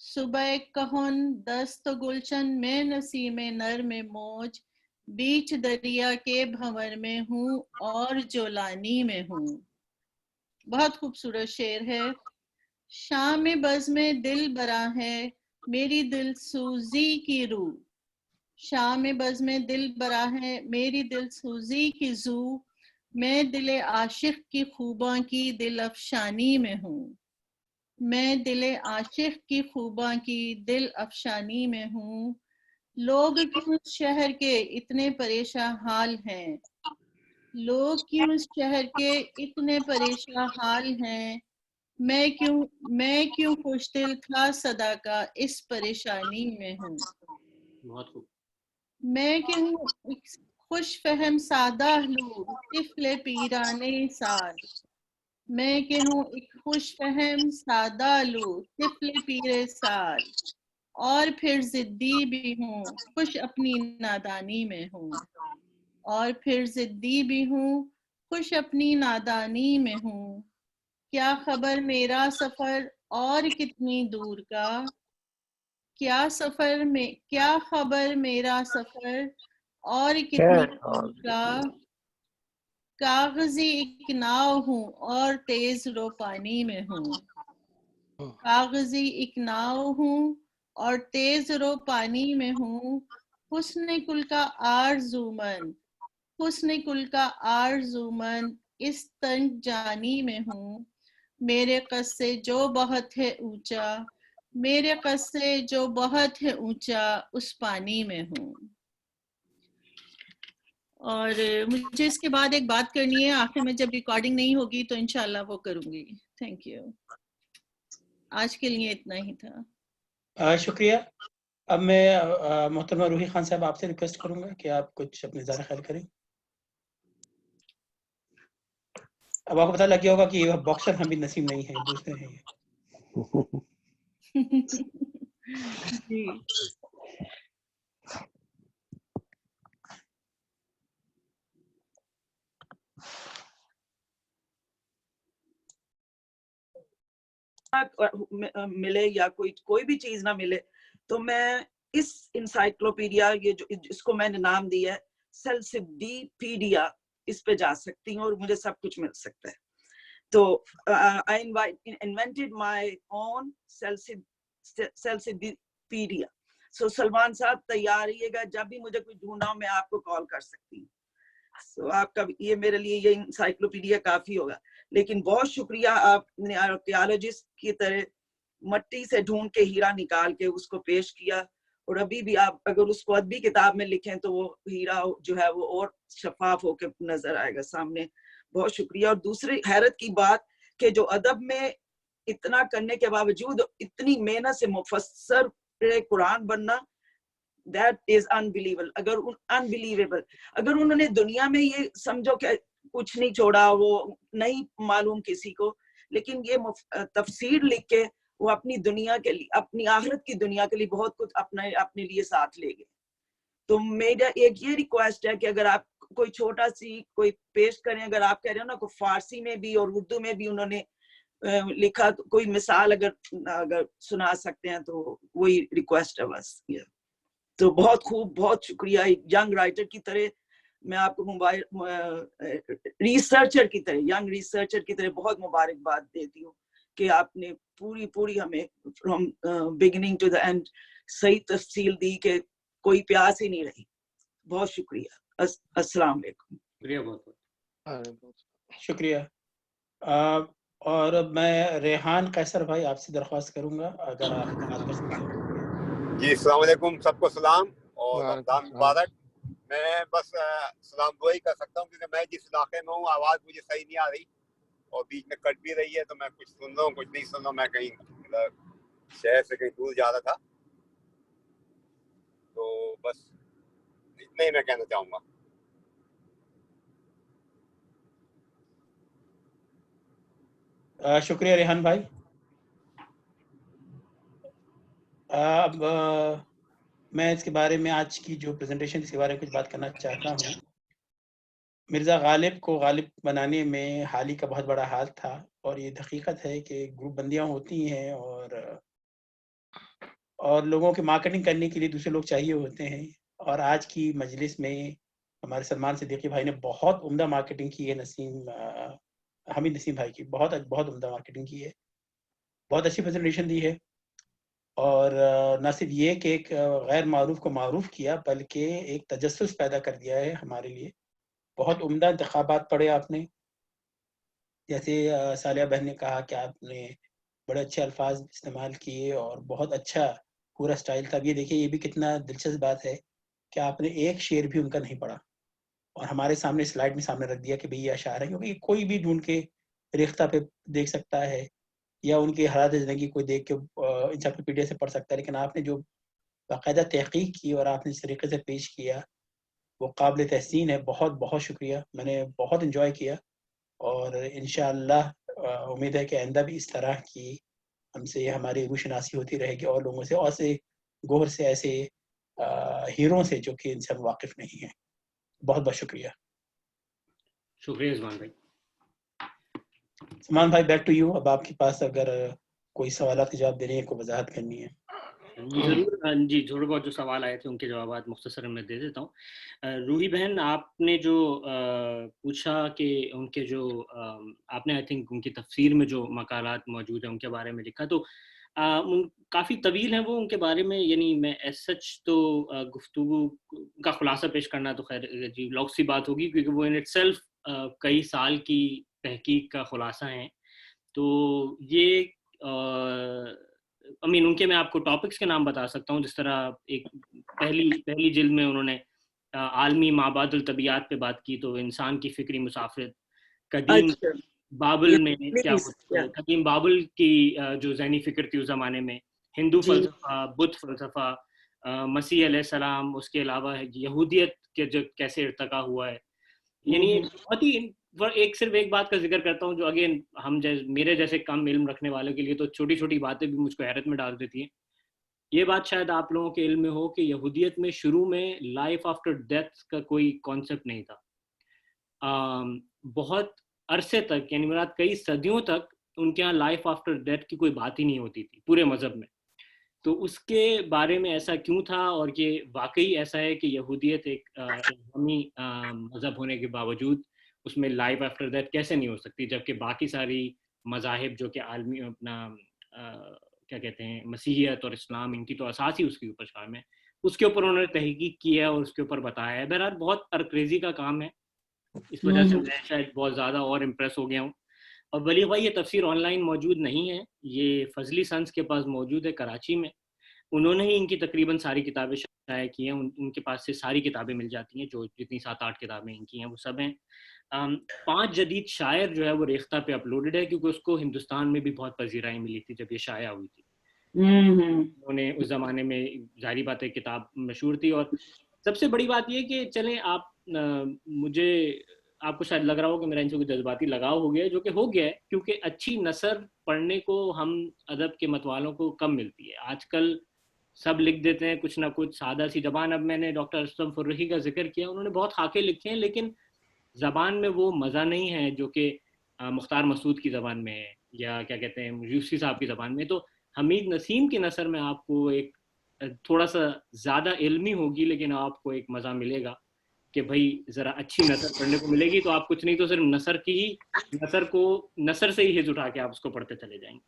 صبح کہن دست گلشن میں نسیم نر میں موج، بیچ دریا کے بھنور میں ہوں اور جولانی میں ہوں. بہت خوبصورت شعر ہے. شام بز میں دل برا ہے میری دل سوزی کی روح، شام بز میں دل برا ہے میری دل سوزی کی زو، میں دل عاشق کی خوباں کی دل افشانی میں ہوں، میں دل عاشق کی خوباں کی دل افشانی میں ہوں. لوگ کیوں اس شہر کے اتنے پریشان حال ہیں، لوگ کیوں اس شہر کے اتنے پریشان حال ہیں، میں کیوں خوش دل تھا صدا کا اس پریشانی میں ہوں. بہت خوب. میں کیوں ایک خوش فہم سادہ لوں طفل پیرانے سال، میں کہ ہوں ایک خوش فہم سادہ لوں طفل پیرے سال، اور پھر ضدی بھی ہوں خوش اپنی نادانی میں ہوں، اور پھر ضدی بھی ہوں خوش اپنی نادانی میں ہوں. کیا خبر میرا سفر اور کتنی دور کا، کیا خبر میرا سفر اور کتنی دور کا، کاغذی ایک ناؤ ہوں اور تیز رو پانی میں ہوں، کاغذی ایک ناؤ ہوں اور تیز رو پانی میں ہوں. حسن کل کا آرزومند، حسن کل کا آرزومند اس تنگ جانی میں ہوں. میرے قد سے جو بہت ہے اونچا، میرے قد سے جو بہت ہے اونچا اس پانی میں ہوں. اور مجھے اس کے بعد ایک بات کرنی ہے، آخر میں جب ریکارڈنگ نہیں ہوگی تو انشاءاللہ وہ کروں گی. Thank you. آج کے لیے اتنا ہی تھا. شکریہ. اب میں محترمہ روحی خان صاحب آپ سے ریکویسٹ کروں گا کہ آپ کچھ اپنے اظہار خیال کریں. اب آپ کو پتہ لگ گیا ہوگا کہ یہ باکسر حمید نسیم نہیں ہے، دوسرے ہیں یہ. جی ملے یا کوئی بھی چیز نہ ملے تو میں اس انسائکلوپیڈیا، یہ جو اس کو میں نے نام دیا ہے سیلسیڈیپیڈیا، اس پہ جا سکتی ہوں اور مجھے سب کچھ مل سکتا ہے. تو I invented my own سیلسیڈیپیڈیا. سو سلمان صاحب تیار رہیے گا، جب بھی مجھے کوئی ڈھونڈنا ہو میں آپ کو کال کر سکتی ہوں. سو آپ کا یہ میرے لیے یہ انسائکلوپیڈیا کافی ہوگا. لیکن بہت شکریہ، آپ نے آرکیالوجسٹ کی طرح مٹی سے ڈھونڈ کے ہیرا نکال کے اس کو پیش کیا، اور ابھی بھی آپ اگر اس کو ادبی کتاب میں لکھیں تو وہ ہیرا جو ہے وہ اور شفاف ہو کے نظر آئے گا سامنے. بہت شکریہ. اور دوسری حیرت کی بات کہ جو ادب میں اتنا کرنے کے باوجود اتنی محنت سے مفسر قرآن بننا، that is unbelievable. اگر انہوں نے دنیا میں یہ سمجھو کہ کچھ نہیں چھوڑا، وہ نہیں معلوم کسی کو، لیکن یہ تفسیر لکھ کے وہ اپنی دنیا کے لیے، اپنی آخرت کی دنیا کے لیے بہت کچھ اپنے لیے ساتھ لے گئے. تو میرا ایک یہ ریکویسٹ ہے کہ اگر آپ کوئی چھوٹا سی کوئی پیش کریں، اگر آپ کہہ رہے ہو نا کوئی فارسی میں بھی اور اردو میں بھی انہوں نے لکھا، تو کوئی مثال اگر سنا سکتے ہیں تو وہی ریکویسٹ ہے بس. تو بہت خوب، بہت شکریہ. ینگ رائٹر کی طرح میں آپ کو ریسرچر کی طرح، ینگ ریسرچر کی طرح بہت مبارکباد دیتی ہوں کہ آپ نے پوری ہمیں from beginning to the end صحیح تفصیل دی کہ کوئی پیاس ہی نہیں رہی. بہت شکریہ. السلام علیکم. شکریہ بہت. شکریہ. اور میں ریحان قیصر بھائی آپ سے درخواست کروں گا اگر آپ بات کر سکتے ہیں. جی السلام علیکم، سب کو سلام اور رمضان مبارک. میں بس سلام دعائی کر سکتا ہوں کیونکہ میں جس علاقے میں ہوں آواز مجھے صحیح نہیں آ رہی اور بیچ میں کٹ بھی رہی ہے، تو میں کچھ سن رہا ہوں کچھ نہیں سن رہا ہوں. میں کہیں شہر سے کہیں دور جا رہا تھا، تو بس اتنا ہی میں کہنا چاہوں گا. شکریہ ریحان بھائی. اب میں اس کے بارے میں آج کی جو پریزنٹیشن اس کے بارے میں کچھ بات کرنا چاہتا ہوں. مرزا غالب کو غالب بنانے میں حالی کا بہت بڑا ہاتھ تھا، اور یہ حقیقت ہے کہ گروپ بندیاں ہوتی ہیں اور اور لوگوں کے مارکیٹنگ کرنے کے لیے دوسرے لوگ چاہیے ہوتے ہیں. اور آج کی مجلس میں ہمارے سلمان صدیقی بھائی نے بہت عمدہ مارکیٹنگ کی ہے، حمید نسیم بھائی کی بہت عمدہ مارکیٹنگ کی ہے، بہت اچھی پریزنٹیشن دی ہے. اور نہ صرف یہ کہ ایک غیر معروف کو معروف کیا، بلکہ ایک تجسس پیدا کر دیا ہے ہمارے لیے. بہت عمدہ انتخابات پڑھے آپ نے، جیسے صالحہ بہن نے کہا کہ آپ نے بڑے اچھے الفاظ استعمال کیے اور بہت اچھا پورا سٹائل تھا. یہ دیکھیے، یہ بھی کتنا دلچسپ بات ہے کہ آپ نے ایک شعر بھی ان کا نہیں پڑھا اور ہمارے سامنے سلائڈ میں سامنے رکھ دیا کہ بھئی یہ اشعار ہے، کیونکہ کوئی بھی ڈھونڈ کے ریختہ پہ دیکھ سکتا ہے یا ان کی حالات زندگی کوئی دیکھ کے انسائکلوپیڈیا سے پڑھ سکتا ہے. لیکن آپ نے جو باقاعدہ تحقیق کی اور آپ نے جس طریقے سے پیش کیا وہ قابل تحسین ہے. بہت بہت شکریہ، میں نے بہت انجوائے کیا. اور انشاءاللہ امید ہے کہ آئندہ بھی اس طرح کی ہم سے ہماری روح شناسی ہوتی رہے گی اور لوگوں سے، اور سے گوہر سے ایسے ہیروں سے جو کہ ان سے ہم واقف نہیں ہیں. بہت بہت شکریہ. شکریہ عثمان بھائی. سلمان بھائی بیک ٹو یو. اب آپ کے پاس اگر کوئی سوالات کے جواب دینے ہیں، کوئی وضاحت کرنی ہے. ضرور جی، تھوڑے بہت جو سوال آئے تھے ان کے جوابات مختصر میں دے دیتا ہوں. روحی بہن، آپ نے جو پوچھا کہ ان کے جو آپ نے آئی تھنک ان کی تفسیر میں جو مقالات موجود ہیں ان کے بارے میں لکھا، تو کافی طویل ہیں وہ ان کے بارے میں. یعنی میں ایز سچ تو گفتگو کا خلاصہ پیش کرنا تو خیر جی لوگ سی بات ہوگی، کیونکہ وہ ان اٹ سیلف کئی سال کی تحقیق کا خلاصہ ہیں. تو یہ ان کے میں آپ کو ٹاپکس کے نام بتا سکتا ہوں. جس طرح ایک پہلی جلد میں انہوں نے عالمی مابعد الطبیعت پہ بات کی، تو انسان کی فکری مسافرت، قدیم بابل میں کیا ہوتا، قدیم بابل کی جو ذہنی فکر تھی اس زمانے میں، ہندو فلسفہ، بدھ فلسفہ، مسیح علیہ السلام، اس کے علاوہ یہودیت کے جو کیسے ارتقا ہوا ہے. یعنی بہت ہی صرف ایک بات کا ذکر کرتا ہوں جو اگین میرے جیسے کم علم رکھنے والے کے لیے تو چھوٹی چھوٹی باتیں بھی مجھ کو حیرت میں ڈال دیتی ہیں. یہ بات شاید آپ لوگوں کے علم میں ہو کہ یہودیت میں شروع میں لائف آفٹر ڈیتھ کا کوئی کانسیپٹ نہیں تھا. بہت عرصے تک، یعنی مراد کئی صدیوں تک ان کے یہاں لائف آفٹر ڈیتھ کی کوئی بات ہی نہیں ہوتی تھی پورے مذہب میں. تو اس کے بارے میں ایسا کیوں تھا، اور یہ واقعی ایسا ہے کہ یہودیت ایک اسلامی مذہب ہونے کے باوجود اس میں لائف آفٹر ڈیتھ کیسے نہیں ہو سکتی، جبکہ باقی ساری مذاہب جو کہ عالمی اپنا کیا کہتے ہیں مسیحیت اور اسلام، ان کی تو اساس ہی اس کے اوپر قائم ہے. اس کے اوپر انہوں نے تحقیق کی ہے اور اس کے اوپر بتایا ہے. بہرحال بہت ارکریزی کا کام ہے، اس وجہ سے میں شاید بہت زیادہ اور امپریس ہو گیا ہوں. اور بلیغ بھائی یہ تفسیر آن لائن موجود نہیں ہے، یہ فضلی سنس کے پاس موجود ہے کراچی میں. انہوں نے ہی ان کی تقریباً ساری کتابیں شائع کی ہیں. ان کے پاس سے ساری کتابیں مل جاتی ہیں، جو جتنی 7-8 کتابیں ان کی ہیں وہ سب ہیں. 5 جدید شاعر جو ہے وہ ریختہ پہ اپلوڈڈ ہے، کیونکہ اس کو ہندوستان میں بھی بہت پذیرائی ملی تھی جب یہ شائع ہوئی تھی. انہوں نے اس زمانے میں ظاہری بات ہے کتاب مشہور تھی. اور سب سے بڑی بات یہ کہ چلیں آپ کو شاید لگ رہا ہو کہ میرا ان سے کوئی جذباتی لگاؤ ہو گیا ہے، جو کہ ہو گیا ہے، کیونکہ اچھی نثر پڑھنے کو ہم ادب کے متوالوں کو کم ملتی ہے. آج کل سب لکھ دیتے ہیں کچھ نہ کچھ، سادہ سی زبان. اب میں نے ڈاکٹر اسلم فرحی کا ذکر کیا، انہوں نے بہت خاکے لکھے ہیں، لیکن زبان میں وہ مزہ نہیں ہے جو کہ مختار مسعود کی زبان میں ہے، یا کیا کہتے ہیں یوسفی صاحب کی زبان میں. تو حمید نسیم کی نثر میں آپ کو ایک تھوڑا سا زیادہ علمی ہوگی، لیکن آپ کو ایک مزہ ملے گا کہ بھائی ذرا اچھی نثر پڑھنے کو ملے گی. تو آپ کچھ نہیں تو صرف نثر سے ہی حز اٹھا کے آپ اس کو پڑھتے چلے جائیں گے.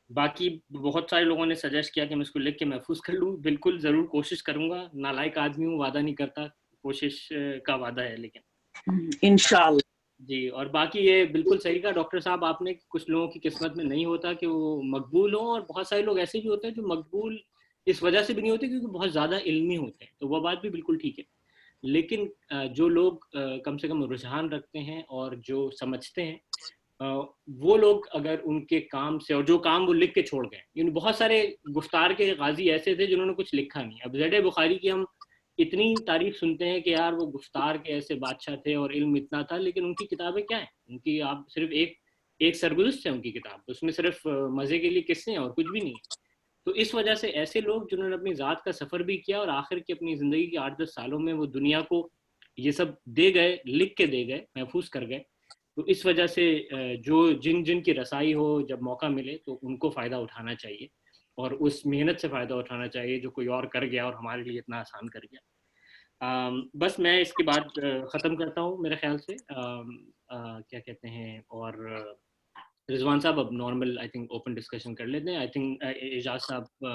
باقی بہت سارے لوگوں نے سجیسٹ کیا کہ میں اس کو لکھ کے محفوظ کر لوں. بالکل ضرور کوشش کروں گا. نالائق آدمی ہوں، وعدہ نہیں کرتا، کوشش کا وعدہ ہے لیکن انشاءاللہ. جی. اور باقی یہ بالکل صحیح کہا ڈاکٹر صاحب آپ نے، کچھ لوگوں کی قسمت میں نہیں ہوتا کہ وہ مقبول ہوں، اور بہت سارے لوگ ایسے بھی ہوتے ہیں جو مقبول اس وجہ سے بھی نہیں ہوتے کیونکہ بہت زیادہ علمی ہوتے ہیں. تو وہ بات بھی بالکل ٹھیک ہے. لیکن جو لوگ کم سے کم رجحان رکھتے ہیں اور جو سمجھتے ہیں، وہ لوگ اگر ان کے کام سے، اور جو کام وہ لکھ کے چھوڑ گئے، یعنی بہت سارے گفتار کے غازی ایسے تھے جنہوں نے کچھ لکھا نہیں. اب زید بخاری کی ہم اتنی تعریف سنتے ہیں کہ یار وہ گفتار کے ایسے بادشاہ تھے اور علم اتنا تھا، لیکن ان کی کتابیں کیا ہیں؟ ان کی آپ صرف ایک سرگزشت ہے ان کی کتاب، اس میں صرف مزے کے لیے قصے ہیں اور کچھ بھی نہیں ہے. تو اس وجہ سے ایسے لوگ جنہوں نے اپنی ذات کا سفر بھی کیا اور آخر کی اپنی زندگی کے 8-10 سالوں میں وہ دنیا کو یہ سب دے گئے، لکھ کے دے گئے، محفوظ کر گئے. تو اس وجہ سے جو جن کی رسائی ہو، جب موقع ملے تو ان کو فائدہ اٹھانا چاہیے. اور اس محنت سے فائدہ اٹھانا چاہیے جو کوئی اور کر گیا اور ہمارے لیے اتنا آسان کر گیا. بس میں اس کے بعد ختم کرتا ہوں میرے خیال سے. کیا کہتے ہیں, اور رضوان صاحب اب normal I think open discussion کر لیتے ہیں. آئی تھنک اعجاز صاحب